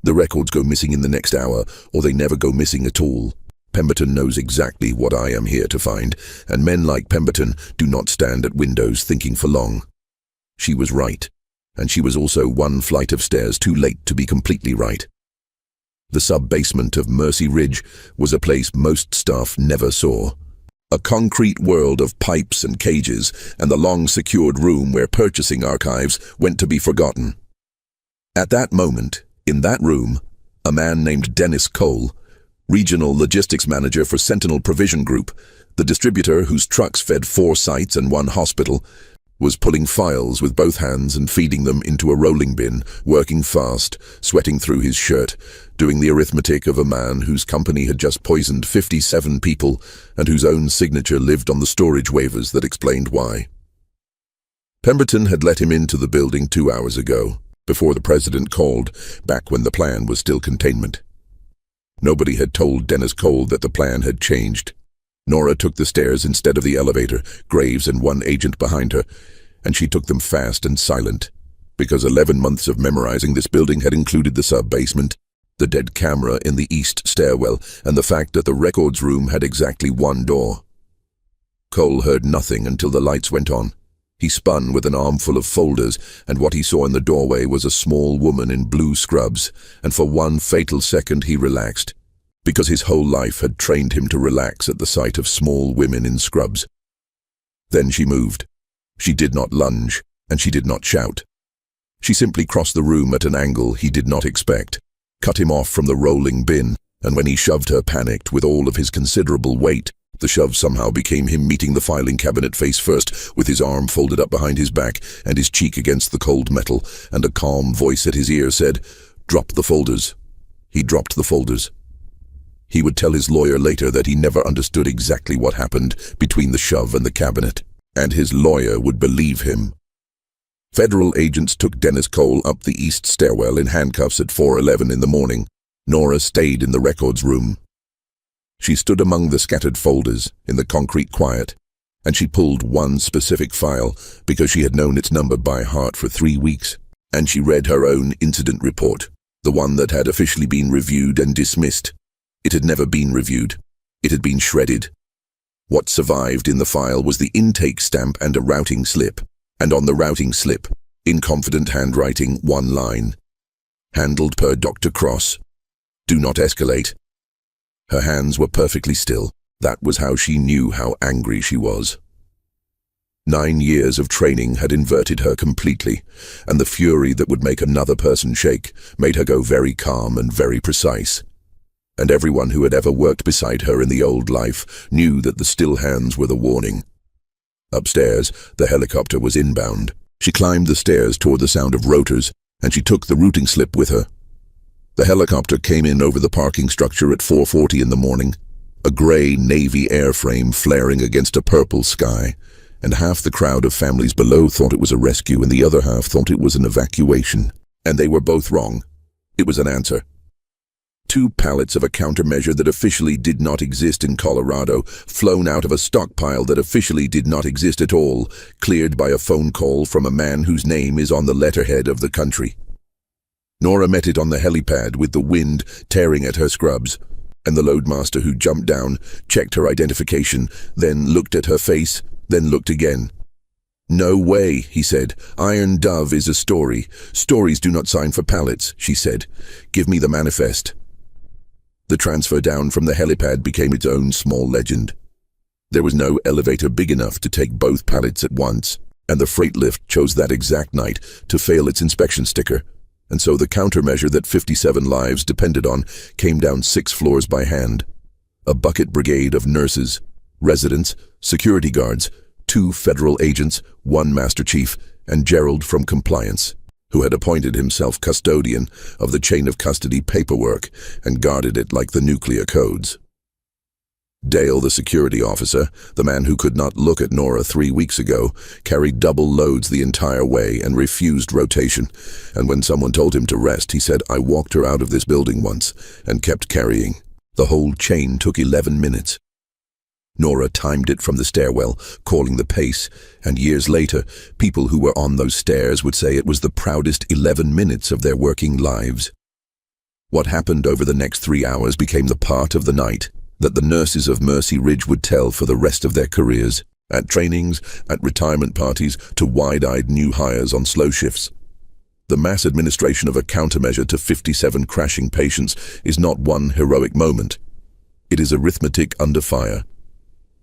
The records go missing in the next hour, or they never go missing at all. Pemberton knows exactly what I am here to find, and men like Pemberton do not stand at windows thinking for long. She was right, and she was also one flight of stairs too late to be completely right. The sub-basement of Mercy Ridge was a place most staff never saw. A concrete world of pipes and cages, and the long-secured room where purchasing archives went to be forgotten. At that moment, in that room, a man named Dennis Cole, regional logistics manager for Sentinel Provision Group, the distributor whose trucks fed 4 sites and 1 hospital, was pulling files with both hands and feeding them into a rolling bin, working fast, sweating through his shirt, doing the arithmetic of a man whose company had just poisoned 57 people and whose own signature lived on the storage waivers that explained why. Pemberton had let him into the building 2 hours ago, before the president called, back when the plan was still containment. Nobody had told Dennis Cole that the plan had changed. Nora took the stairs instead of the elevator, Graves and 1 agent behind her, and she took them fast and silent, because 11 months of memorizing this building had included the sub-basement, the dead camera in the east stairwell, and the fact that the records room had exactly 1 door. Cole heard nothing until the lights went on. He spun with an armful of folders, and what he saw in the doorway was a small woman in blue scrubs, and for 1 fatal second he relaxed, because his whole life had trained him to relax at the sight of small women in scrubs. Then she moved. She did not lunge, and she did not shout. She simply crossed the room at an angle he did not expect, cut him off from the rolling bin, and when he shoved her panicked with all of his considerable weight, the shove somehow became him meeting the filing cabinet face first, with his arm folded up behind his back and his cheek against the cold metal, and a calm voice at his ear said, "Drop the folders." He dropped the folders. He would tell his lawyer later that he never understood exactly what happened between the shove and the cabinet, and his lawyer would believe him. Federal agents took Dennis Cole up the east stairwell in handcuffs at 4:11 in the morning. Nora stayed in the records room. She stood among the scattered folders in the concrete quiet, and she pulled 1 specific file because she had known its number by heart for 3 weeks, and she read her own incident report, the one that had officially been reviewed and dismissed. It had never been reviewed. It had been shredded. What survived in the file was the intake stamp and a routing slip, and on the routing slip, in confident handwriting, 1 line. Handled per Dr. Cross. Do not escalate. Her hands were perfectly still. That was how she knew how angry she was. 9 years of training had inverted her completely, and the fury that would make another person shake made her go very calm and very precise. And everyone who had ever worked beside her in the old life knew that the still hands were the warning. Upstairs, the helicopter was inbound. She climbed the stairs toward the sound of rotors, and she took the routing slip with her. The helicopter came in over the parking structure at 4:40 in the morning, a gray Navy airframe flaring against a purple sky, and half the crowd of families below thought it was a rescue and the other half thought it was an evacuation. And they were both wrong. It was an answer. 2 pallets of a countermeasure that officially did not exist in Colorado, flown out of a stockpile that officially did not exist at all, cleared by a phone call from a man whose name is on the letterhead of the country. Nora met it on the helipad with the wind tearing at her scrubs, and the loadmaster who jumped down, checked her identification, then looked at her face, then looked again. "No way," he said. "Iron Dove is a story. Stories do not sign for pallets," she said. "Give me the manifest." The transfer down from the helipad became its own small legend. There was no elevator big enough to take both pallets at once, and the freight lift chose that exact night to fail its inspection sticker. And so the countermeasure that 57 lives depended on came down 6 floors by hand. A bucket brigade of nurses, residents, security guards, 2 federal agents, 1 master chief, and Gerald from compliance, who had appointed himself custodian of the chain of custody paperwork and guarded it like the nuclear codes. Dale, the security officer, the man who could not look at Nora 3 weeks ago, carried double loads the entire way and refused rotation, and when someone told him to rest, he said, "I walked her out of this building once," and kept carrying. The whole chain took 11 minutes. Nora timed it from the stairwell, calling the pace, and years later, people who were on those stairs would say it was the proudest 11 minutes of their working lives. What happened over the next 3 hours became the part of the night that the nurses of Mercy Ridge would tell for the rest of their careers, at trainings, at retirement parties, to wide-eyed new hires on slow shifts. The mass administration of a countermeasure to 57 crashing patients is not one heroic moment. It is arithmetic under fire.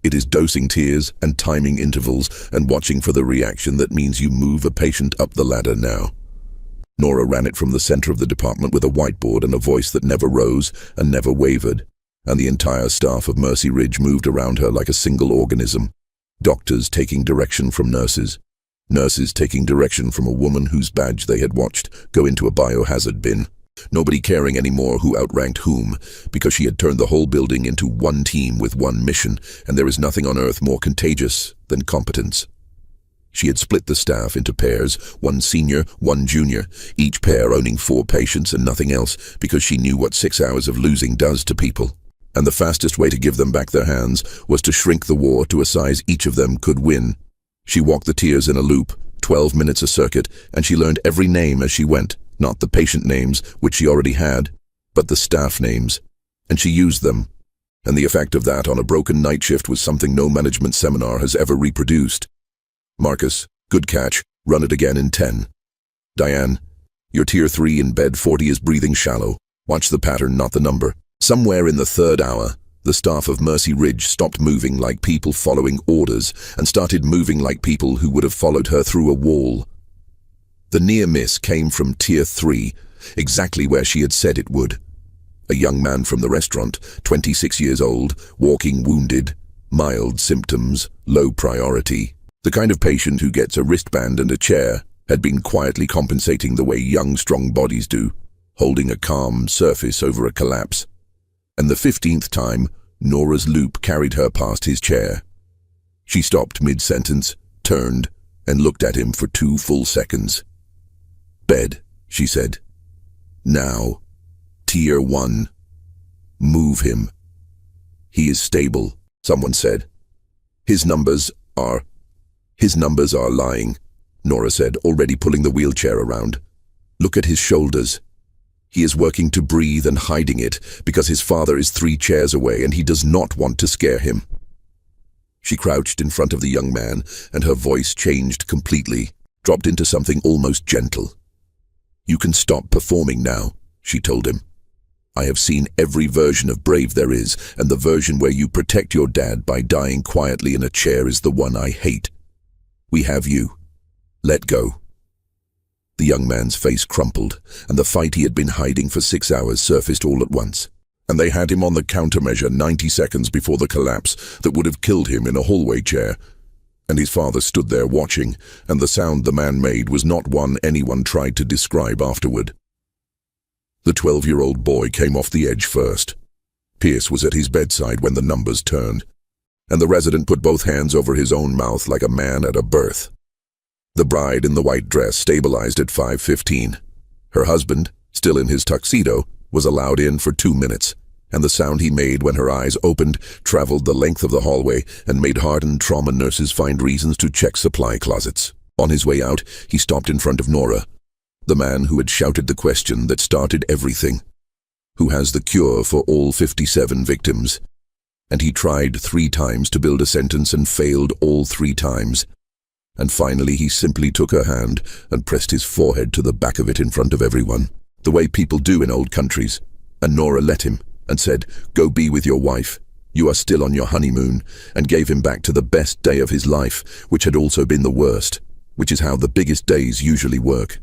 It is dosing tiers and timing intervals and watching for the reaction that means you move a patient up the ladder now. Nora ran it from the center of the department with a whiteboard and a voice that never rose and never wavered, and the entire staff of Mercy Ridge moved around her like a single organism. Doctors taking direction from nurses. Nurses taking direction from a woman whose badge they had watched go into a biohazard bin. Nobody caring anymore who outranked whom, because she had turned the whole building into one team with one mission, and there is nothing on earth more contagious than competence. She had split the staff into pairs, one senior, one junior, each pair owning 4 patients and nothing else, because she knew what 6 hours of losing does to people. And the fastest way to give them back their hands was to shrink the war to a size each of them could win. She walked the tiers in a loop, 12 minutes a circuit, and she learned every name as she went. Not the patient names, which she already had, but the staff names. And she used them. And the effect of that on a broken night shift was something no management seminar has ever reproduced. Marcus, good catch, run it again in 10. Diane, your tier 3 in bed 40 is breathing shallow. Watch the pattern, not the number. Somewhere in the 3rd hour, the staff of Mercy Ridge stopped moving like people following orders and started moving like people who would have followed her through a wall. The near miss came from tier 3, exactly where she had said it would. A young man from the restaurant, 26 years old, walking wounded, mild symptoms, low priority. The kind of patient who gets a wristband and a chair, had been quietly compensating the way young, strong bodies do, holding a calm surface over a collapse. And the 15th time, Nora's loop carried her past his chair. She stopped mid-sentence, turned, and looked at him for 2 full seconds. Bed, she said. Now. Tier 1. Move him. He is stable, someone said. His numbers are lying, Nora said, already pulling the wheelchair around. Look at his shoulders. He is working to breathe and hiding it because his father is 3 chairs away and he does not want to scare him. She crouched in front of the young man and her voice changed completely, dropped into something almost gentle. You can stop performing now, she told him. I have seen every version of brave there is, and the version where you protect your dad by dying quietly in a chair is the one I hate. We have you. Let go. The young man's face crumpled, and the fight he had been hiding for 6 hours surfaced all at once. And they had him on the countermeasure 90 seconds before the collapse that would have killed him in a hallway chair. And his father stood there watching, and the sound the man made was not one anyone tried to describe afterward. The 12-year-old boy came off the edge first. Pierce was at his bedside when the numbers turned, and the resident put both hands over his own mouth like a man at a birth. The bride in the white dress stabilized at 5:15. Her husband, still in his tuxedo, was allowed in for 2 minutes, and the sound he made when her eyes opened traveled the length of the hallway and made hardened trauma nurses find reasons to check supply closets. On his way out, he stopped in front of Nora, the man who had shouted the question that started everything. Who has the cure for all 57 victims? And he tried 3 times to build a sentence and failed all 3 times. And finally he simply took her hand and pressed his forehead to the back of it in front of everyone, the way people do in old countries. And Nora let him and said, "Go be with your wife. You are still on your honeymoon," and gave him back to the best day of his life, which had also been the worst, which is how the biggest days usually work.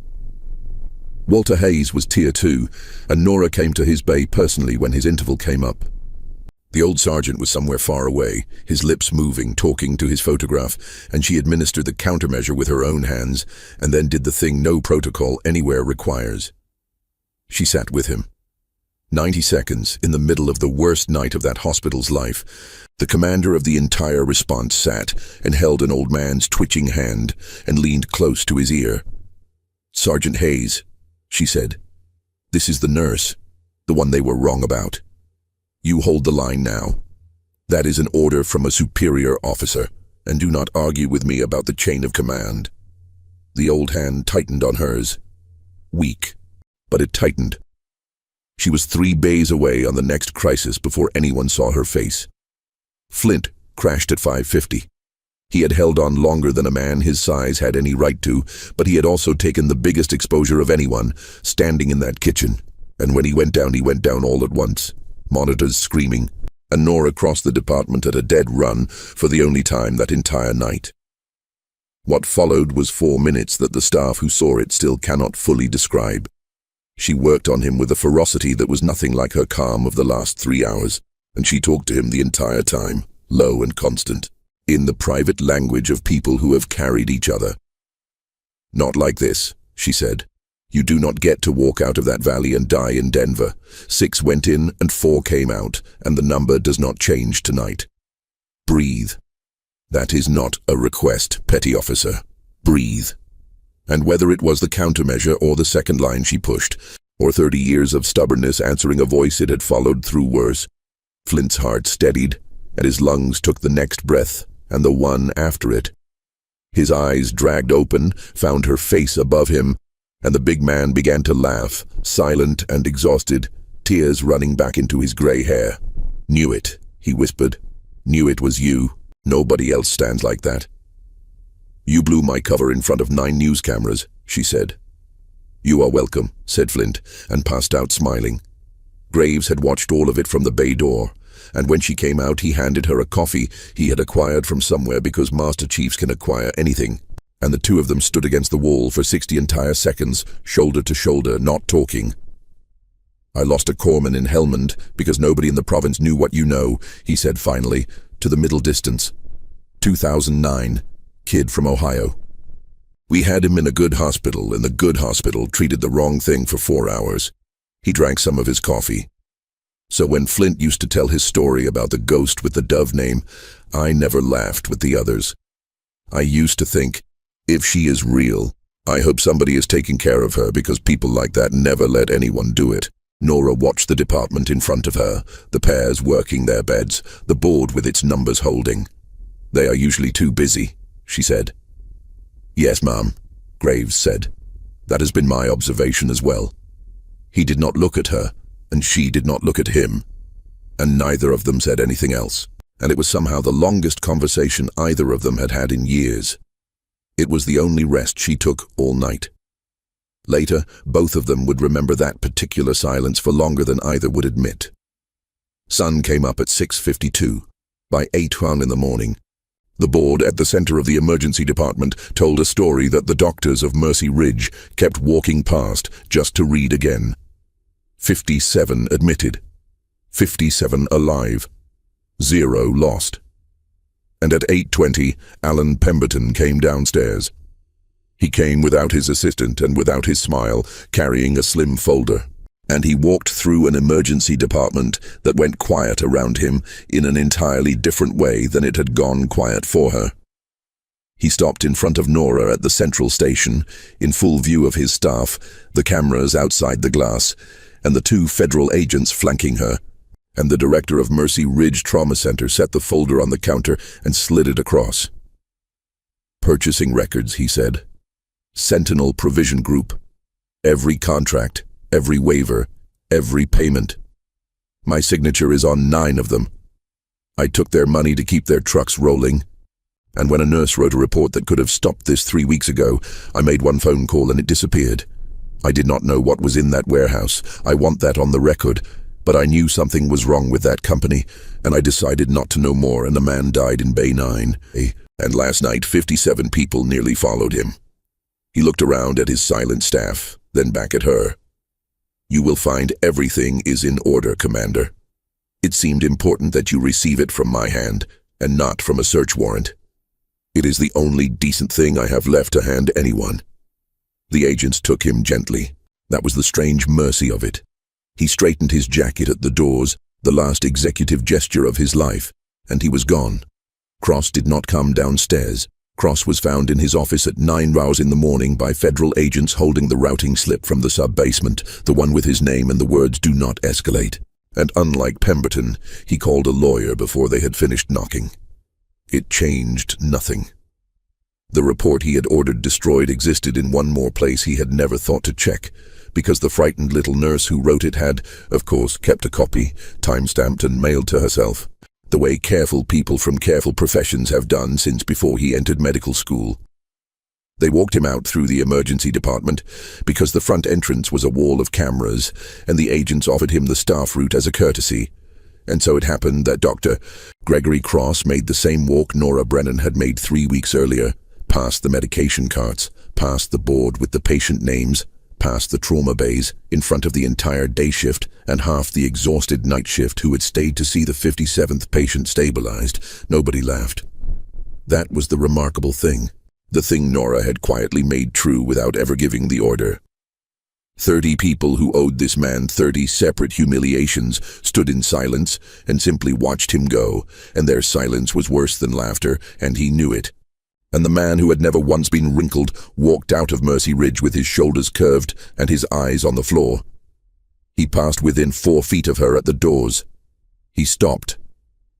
Walter Hayes was tier 2, and Nora came to his bay personally when his interval came up. The old sergeant was somewhere far away, his lips moving, talking to his photograph, and she administered the countermeasure with her own hands, and then did the thing no protocol anywhere requires. She sat with him. 90 seconds, in the middle of the worst night of that hospital's life, the commander of the entire response sat and held an old man's twitching hand and leaned close to his ear. "Sergeant Hayes," she said, "this is the nurse, the one they were wrong about. You hold the line now. That is an order from a superior officer, and do not argue with me about the chain of command. The old hand tightened on hers. Weak, but it tightened. She was 3 bays away on the next crisis before anyone saw her face. Flint crashed at 5:50. He had held on longer than a man his size had any right to, but he had also taken the biggest exposure of anyone, standing in that kitchen. And when he went down all at once, monitors screaming, and Nora crossed the department at a dead run for the only time that entire night. What followed was 4 minutes that the staff who saw it still cannot fully describe. She worked on him with a ferocity that was nothing like her calm of the last 3 hours, and she talked to him the entire time, low and constant, in the private language of people who have carried each other. "Not like this," she said. "You do not get to walk out of that valley and die in Denver. 6 went in and 4 came out, and the number does not change tonight. Breathe. That is not a request, petty officer. Breathe." And whether it was the countermeasure or the second line she pushed, or 30 years of stubbornness answering a voice it had followed through worse, Flint's heart steadied, and his lungs took the next breath, and the one after it. His eyes dragged open, found her face above him, and the big man began to laugh, silent and exhausted, tears running back into his gray hair. "Knew it," he whispered. "Knew it was you. Nobody else stands like that." "You blew my cover in front of 9 news cameras," she said. "You are welcome," said Flint, and passed out smiling. Graves had watched all of it from the bay door, and when she came out he handed her a coffee he had acquired from somewhere because Master Chiefs can acquire anything, and the 2 of them stood against the wall for 60 entire seconds, shoulder to shoulder, not talking. "I lost a corpsman in Helmand because nobody in the province knew what you know," he said finally, to the middle distance. 2009. Kid from Ohio. "We had him in a good hospital, and the good hospital treated the wrong thing for 4 hours. He drank some of his coffee. So when Flint used to tell his story about the ghost with the dove name, I never laughed with the others. I used to think, if she is real, I hope somebody is taking care of her because people like that never let anyone do it." Nora watched the department in front of her, the pairs working their beds, the board with its numbers holding. "They are usually too busy," she said. "Yes, ma'am," Graves said. "That has been my observation as well." He did not look at her, and she did not look at him, and neither of them said anything else, and it was somehow the longest conversation either of them had had in years. It was the only rest she took all night. Later, both of them would remember that particular silence for longer than either would admit. Sun came up at 6:52. By 8:01 in the morning, the board at the center of the emergency department told a story that the doctors of Mercy Ridge kept walking past just to read again. 57 admitted. 57 alive. 0 lost. And at 8:20, Alan Pemberton came downstairs. He came without his assistant and without his smile, carrying a slim folder. And he walked through an emergency department that went quiet around him in an entirely different way than it had gone quiet for her. He stopped in front of Nora at the central station, in full view of his staff, the cameras outside the glass, and the 2 federal agents flanking her. And the director of Mercy Ridge Trauma Center set the folder on the counter and slid it across. "Purchasing records," he said. "Sentinel Provision Group. Every contract. Every waiver, every payment. My signature is on 9 of them. I took their money to keep their trucks rolling. And when a nurse wrote a report that could have stopped this 3 weeks ago, I made 1 phone call and it disappeared. I did not know what was in that warehouse. I want that on the record. But I knew something was wrong with that company, and I decided not to know more, and a man died in Bay 9. And last night, 57 people nearly followed him." He looked around at his silent staff, then back at her. "You will find everything is in order, Commander. It seemed important that you receive it from my hand, and not from a search warrant. It is the only decent thing I have left to hand anyone." The agents took him gently. That was the strange mercy of it. He straightened his jacket at the doors, the last executive gesture of his life, and he was gone. Cross did not come downstairs. Cross was found in his office at 9 hours in the morning by federal agents holding the routing slip from the sub-basement, the one with his name and the words "Do not escalate." And unlike Pemberton, he called a lawyer before they had finished knocking. It changed nothing. The report he had ordered destroyed existed in one more place he had never thought to check, because the frightened little nurse who wrote it had, of course, kept a copy, time-stamped and mailed to herself, the way careful people from careful professions have done since before he entered medical school. They walked him out through the emergency department because the front entrance was a wall of cameras, and the agents offered him the staff route as a courtesy. And so it happened that Dr. Gregory Cross made the same walk Nora Brennan had made 3 weeks earlier, past the medication carts, past the board with the patient names, past the trauma bays, in front of the entire day shift and half the exhausted night shift who had stayed to see the 57th patient stabilized. Nobody laughed. That was the remarkable thing. The thing Nora had quietly made true without ever giving the order. 30 people who owed this man 30 separate humiliations stood in silence and simply watched him go, and their silence was worse than laughter, and he knew it. And the man who had never once been wrinkled walked out of Mercy Ridge with his shoulders curved and his eyes on the floor. He passed within 4 feet of her at the doors. He stopped.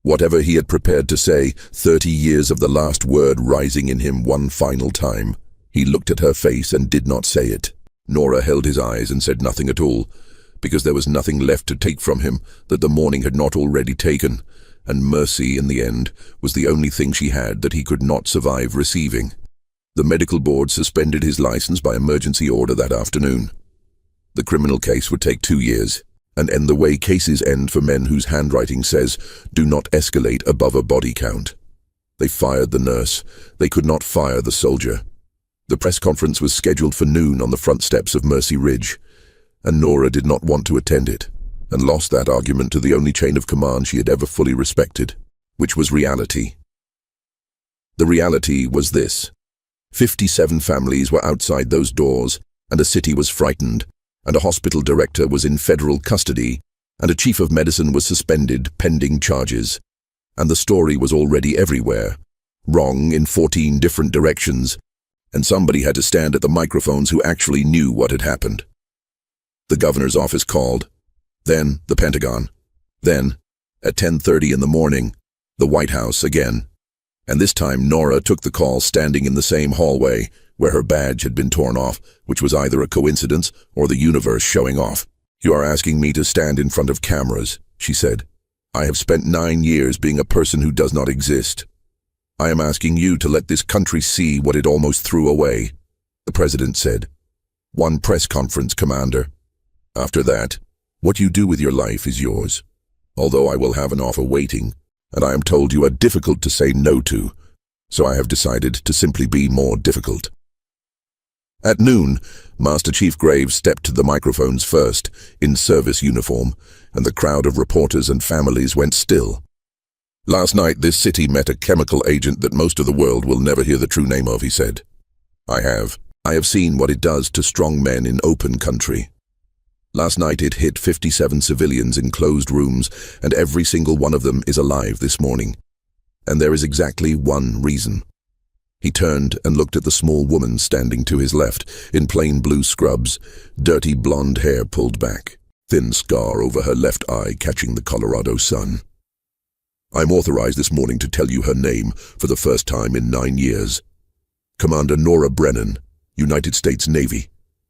Whatever he had prepared to say, 30 years of the last word rising in him one final time. He looked at her face and did not say it. Nora held his eyes and said nothing at all, because there was nothing left to take from him that the morning had not already taken, and mercy, in the end, was the only thing she had that he could not survive receiving. The medical board suspended his license by emergency order that afternoon. The criminal case would take 2 years, and end the way cases end for men whose handwriting says, "Do not escalate above a body count." They fired the nurse. They could not fire the soldier. The press conference was scheduled for noon on the front steps of Mercy Ridge, and Nora did not want to attend it, and lost that argument to the only chain of command she had ever fully respected, which was reality. The reality was this. 57 families were outside those doors, and a city was frightened, and a hospital director was in federal custody, and a chief of medicine was suspended pending charges. And the story was already everywhere, wrong in 14 different directions, and somebody had to stand at the microphones who actually knew what had happened. The governor's office called, then the Pentagon, then, at 10:30 in the morning, the White House again. And this time Nora took the call standing in the same hallway where her badge had been torn off, which was either a coincidence or the universe showing off. "You are asking me to stand in front of cameras," she said. "I have spent 9 years being a person who does not exist. I am asking you to let this country see what it almost threw away," the president said. "One press conference, Commander. After that, what you do with your life is yours. Although I will have an offer waiting, and I am told you are difficult to say no to, so I have decided to simply be more difficult." At noon, Master Chief Graves stepped to the microphones first, in service uniform, and the crowd of reporters and families went still. "Last night this city met a chemical agent that most of the world will never hear the true name of," he said. I have seen what it does to strong men in open country. Last night it hit 57 civilians in closed rooms, and every single one of them is alive this morning. And there is exactly one reason." He turned and looked at the small woman standing to his left, in plain blue scrubs, dirty blonde hair pulled back, thin scar over her left eye catching the Colorado sun. "I'm authorized this morning to tell you her name for the first time in 9 years. Commander Nora Brennan, United States Navy,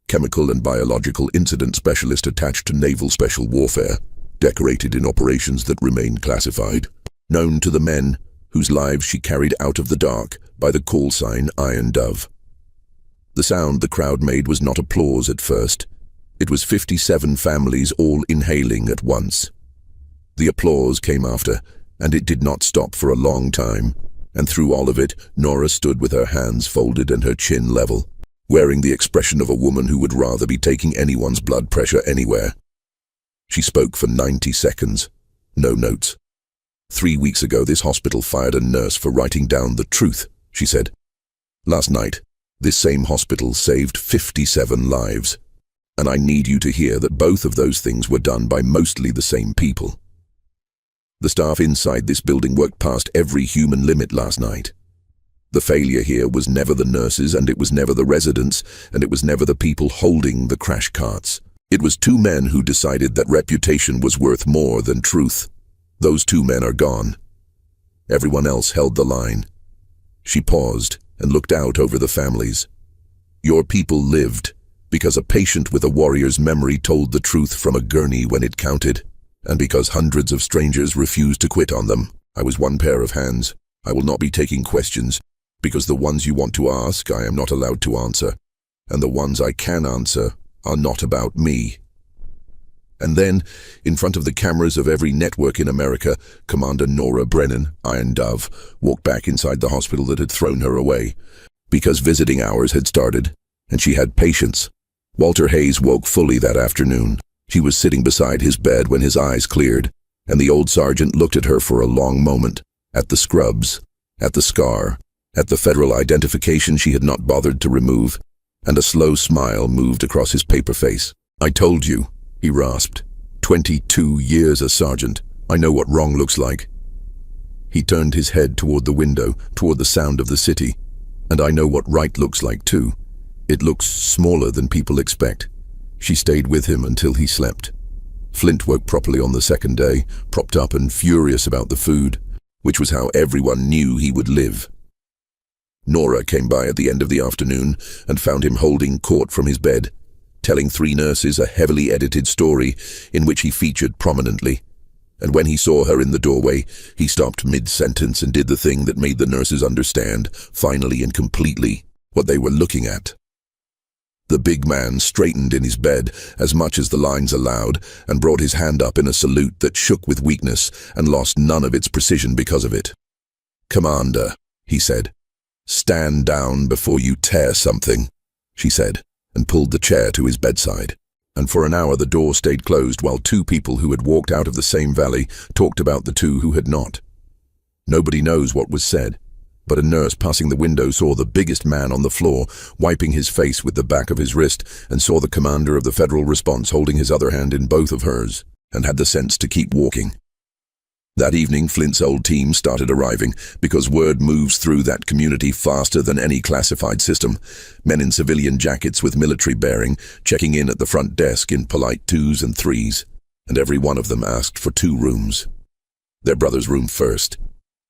chemical and biological incident specialist attached to Naval Special Warfare, decorated in operations that remain classified, known to the men whose lives she carried out of the dark by the call sign Iron Dove." The sound the crowd made was not applause at first. It was 57 families all inhaling at once. The applause came after, and it did not stop for a long time, and through all of it, Nora stood with her hands folded and her chin level, wearing the expression of a woman who would rather be taking anyone's blood pressure anywhere. She spoke for 90 seconds. No notes. 3 weeks ago, this hospital fired a nurse for writing down the truth, she said. Last night, this same hospital saved 57 lives. And I need you to hear that both of those things were done by mostly the same people. The staff inside this building worked past every human limit last night. The failure here was never the nurses, and it was never the residents, and it was never the people holding the crash carts. It was two men who decided that reputation was worth more than truth. Those two men are gone. Everyone else held the line. She paused and looked out over the families. Your people lived because a patient with a warrior's memory told the truth from a gurney when it counted, and because hundreds of strangers refused to quit on them. I was one pair of hands. I will not be taking questions, because the ones you want to ask I am not allowed to answer, and the ones I can answer are not about me. And then, in front of the cameras of every network in America, Commander Nora Brennan, Iron Dove, walked back inside the hospital that had thrown her away, because visiting hours had started, and she had patience. Walter Hayes woke fully that afternoon. He was sitting beside his bed when his eyes cleared, and the old sergeant looked at her for a long moment, at the scrubs, at the scar, at the federal identification she had not bothered to remove, and a slow smile moved across his paper face. I told you, he rasped. 22 years a sergeant. I know what wrong looks like. He turned his head toward the window, toward the sound of the city. And I know what right looks like too. It looks smaller than people expect. She stayed with him until he slept. Flint woke properly on the second day, propped up and furious about the food, which was how everyone knew he would live. Nora came by at the end of the afternoon and found him holding court from his bed, telling three nurses a heavily edited story in which he featured prominently. And when he saw her in the doorway, he stopped mid-sentence and did the thing that made the nurses understand, finally and completely, what they were looking at. The big man straightened in his bed as much as the lines allowed and brought his hand up in a salute that shook with weakness and lost none of its precision because of it. "Commander," he said. "Stand down before you tear something," she said, and pulled the chair to his bedside. And for an hour the door stayed closed while two people who had walked out of the same valley talked about the two who had not. Nobody knows what was said, but a nurse passing the window saw the biggest man on the floor, wiping his face with the back of his wrist, and saw the commander of the federal response holding his other hand in both of hers, and had the sense to keep walking. That evening, Flint's old team started arriving, because word moves through that community faster than any classified system. Men in civilian jackets with military bearing, checking in at the front desk in polite 2s and 3s, and every one of them asked for 2 rooms. Their brother's room first.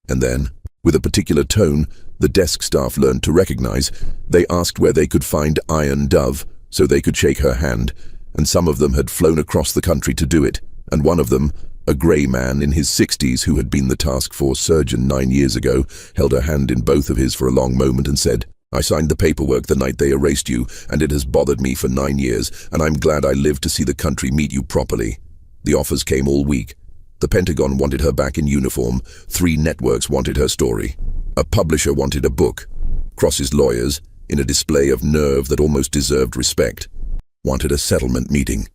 And then, with a particular tone the desk staff learned to recognize, they asked where they could find Iron Dove, so they could shake her hand, and some of them had flown across the country to do it, and one of them, a grey man in his 60s who had been the task force surgeon 9 years ago, held her hand in both of his for a long moment and said, "I signed the paperwork the night they erased you, and it has bothered me for 9 years, and I'm glad I lived to see the country meet you properly." The offers came all week. The Pentagon wanted her back in uniform. 3 networks wanted her story. A publisher wanted a book. Cross's lawyers, in a display of nerve that almost deserved respect, wanted a settlement meeting.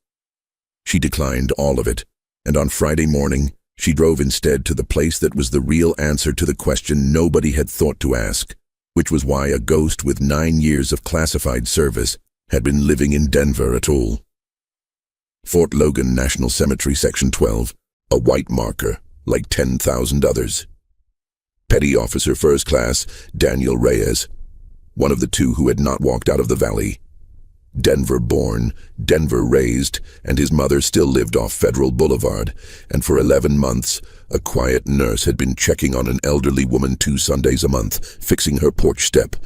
She declined all of it. And on Friday morning, she drove instead to the place that was the real answer to the question nobody had thought to ask, which was why a ghost with 9 years of classified service had been living in Denver at all. Fort Logan National Cemetery, Section 12, a white marker, like 10,000 others. Petty Officer First Class Daniel Reyes, one of the 2 who had not walked out of the valley. Denver-born, Denver-raised, and his mother still lived off Federal Boulevard, and for 11 months, a quiet nurse had been checking on an elderly woman 2 Sundays a month, fixing her porch step,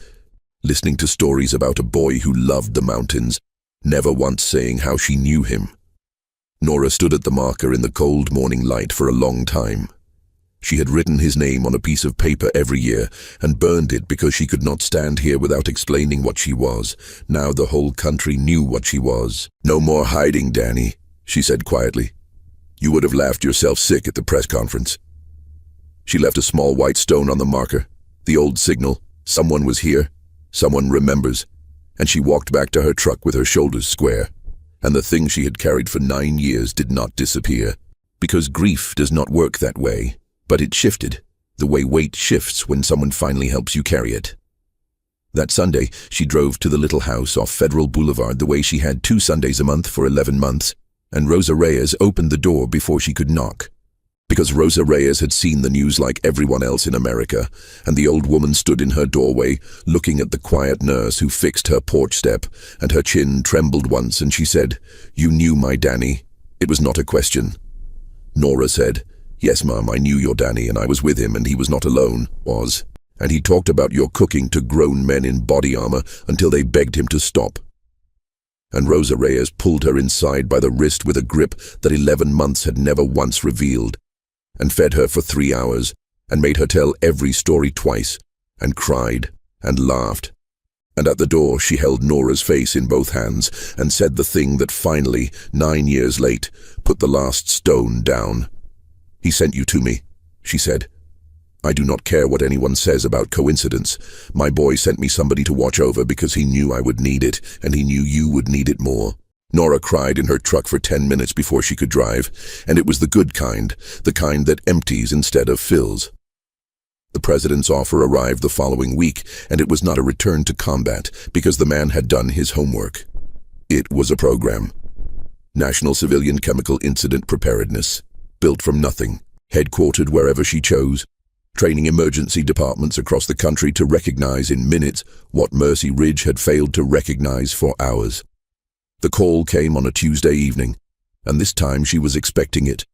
listening to stories about a boy who loved the mountains, never once saying how she knew him. Nora stood at the marker in the cold morning light for a long time. She had written his name on a piece of paper every year and burned it because she could not stand here without explaining what she was. Now the whole country knew what she was. "No more hiding, Danny," she said quietly. "You would have laughed yourself sick at the press conference." She left a small white stone on the marker, the old signal, someone was here, someone remembers, and she walked back to her truck with her shoulders square. And the thing she had carried for 9 years did not disappear, because grief does not work that way. But it shifted, the way weight shifts when someone finally helps you carry it. That Sunday, she drove to the little house off Federal Boulevard the way she had 2 Sundays a month for 11 months, and Rosa Reyes opened the door before she could knock. Because Rosa Reyes had seen the news like everyone else in America, and the old woman stood in her doorway, looking at the quiet nurse who fixed her porch step, and her chin trembled once, and she said, "You knew my Danny." It was not a question. Nora said, "Yes, Mum, I knew your Danny, and I was with him, and he was not alone, and he talked about your cooking to grown men in body armor until they begged him to stop." And Rosa Reyes pulled her inside by the wrist with a grip that 11 months had never once revealed, and fed her for 3 hours, and made her tell every story twice, and cried, and laughed. And at the door she held Nora's face in both hands, and said the thing that finally, 9 years late, put the last stone down. "He sent you to me," she said. "I do not care what anyone says about coincidence. My boy sent me somebody to watch over because he knew I would need it, and he knew you would need it more." Nora cried in her truck for 10 minutes before she could drive, and it was the good kind, the kind that empties instead of fills. The president's offer arrived the following week, and it was not a return to combat, because the man had done his homework. It was a program. National Civilian Chemical Incident Preparedness, built from nothing, headquartered wherever she chose, training emergency departments across the country to recognize in minutes what Mercy Ridge had failed to recognize for hours. The call came on a Tuesday evening, and this time she was expecting it.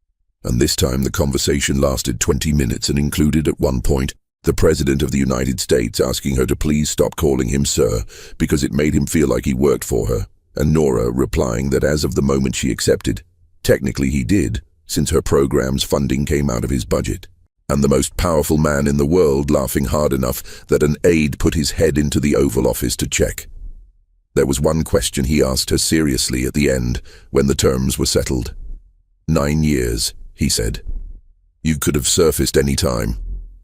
And this time the conversation lasted 20 minutes and included at one point the President of the United States asking her to please stop calling him sir because it made him feel like he worked for her, and Nora replying that as of the moment she accepted, technically he did, since her program's funding came out of his budget. And the most powerful man in the world laughing hard enough that an aide put his head into the Oval Office to check. There was one question he asked her seriously at the end, when the terms were settled. 9 years, he said. You could have surfaced any time,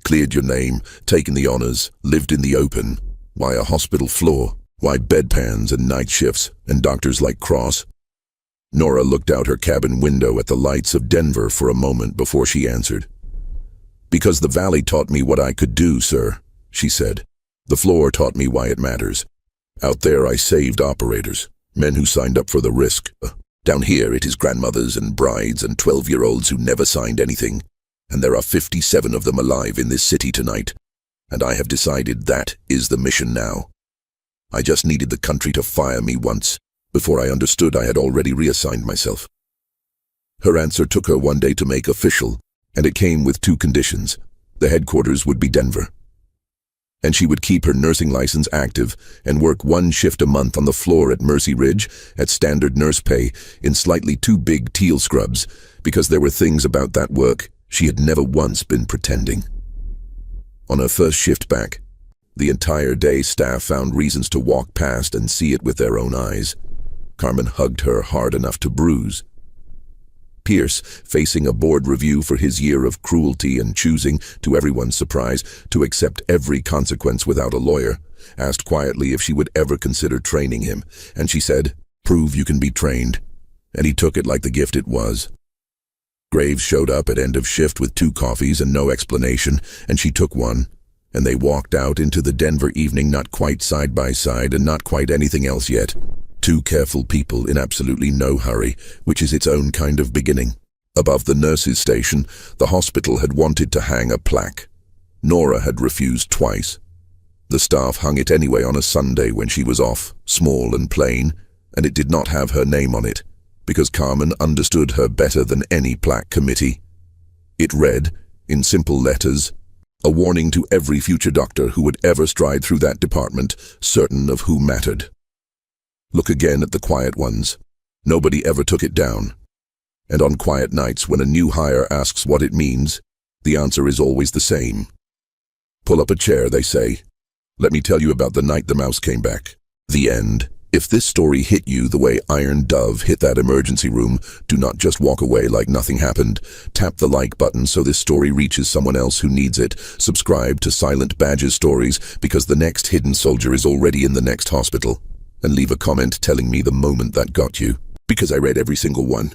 cleared your name, taken the honors, lived in the open. Why a hospital floor? Why bedpans and night shifts and doctors like Cross? Nora looked out her cabin window at the lights of Denver for a moment before she answered. Because the valley taught me what I could do, sir, she said. The floor taught me why it matters. Out there I saved operators, men who signed up for the risk. Down here it is grandmothers and brides and 12-year-olds who never signed anything, and there are 57 of them alive in this city tonight, and I have decided that is the mission now. I just needed the country to fire me once, before I understood I had already reassigned myself. Her answer took her one day to make official, and it came with 2 conditions. The headquarters would be Denver, and she would keep her nursing license active and work 1 shift a month on the floor at Mercy Ridge at standard nurse pay in slightly too big teal scrubs, because there were things about that work she had never once been pretending. On her first shift back, the entire day staff found reasons to walk past and see it with their own eyes. Carmen hugged her hard enough to bruise. Pierce, facing a board review for his year of cruelty and choosing, to everyone's surprise, to accept every consequence without a lawyer, asked quietly if she would ever consider training him, and she said, "Prove you can be trained." And he took it like the gift it was. Graves showed up at end of shift with 2 coffees and no explanation, and she took one, and they walked out into the Denver evening not quite side by side and not quite anything else yet. 2 careful people in absolutely no hurry, which is its own kind of beginning. Above the nurses' station, the hospital had wanted to hang a plaque. Nora had refused twice. The staff hung it anyway on a Sunday when she was off, small and plain, and it did not have her name on it, because Carmen understood her better than any plaque committee. It read, in simple letters, a warning to every future doctor who would ever stride through that department, certain of who mattered. Look again at the quiet ones. Nobody ever took it down. And on quiet nights when a new hire asks what it means, the answer is always the same. Pull up a chair, they say. Let me tell you about the night the mouse came back. The end. If this story hit you the way Iron Dove hit that emergency room, do not just walk away like nothing happened. Tap the like button so this story reaches someone else who needs it. Subscribe to Silent Badges Stories because the next hidden soldier is already in the next hospital. And leave a comment telling me the moment that got you, because I read every single one.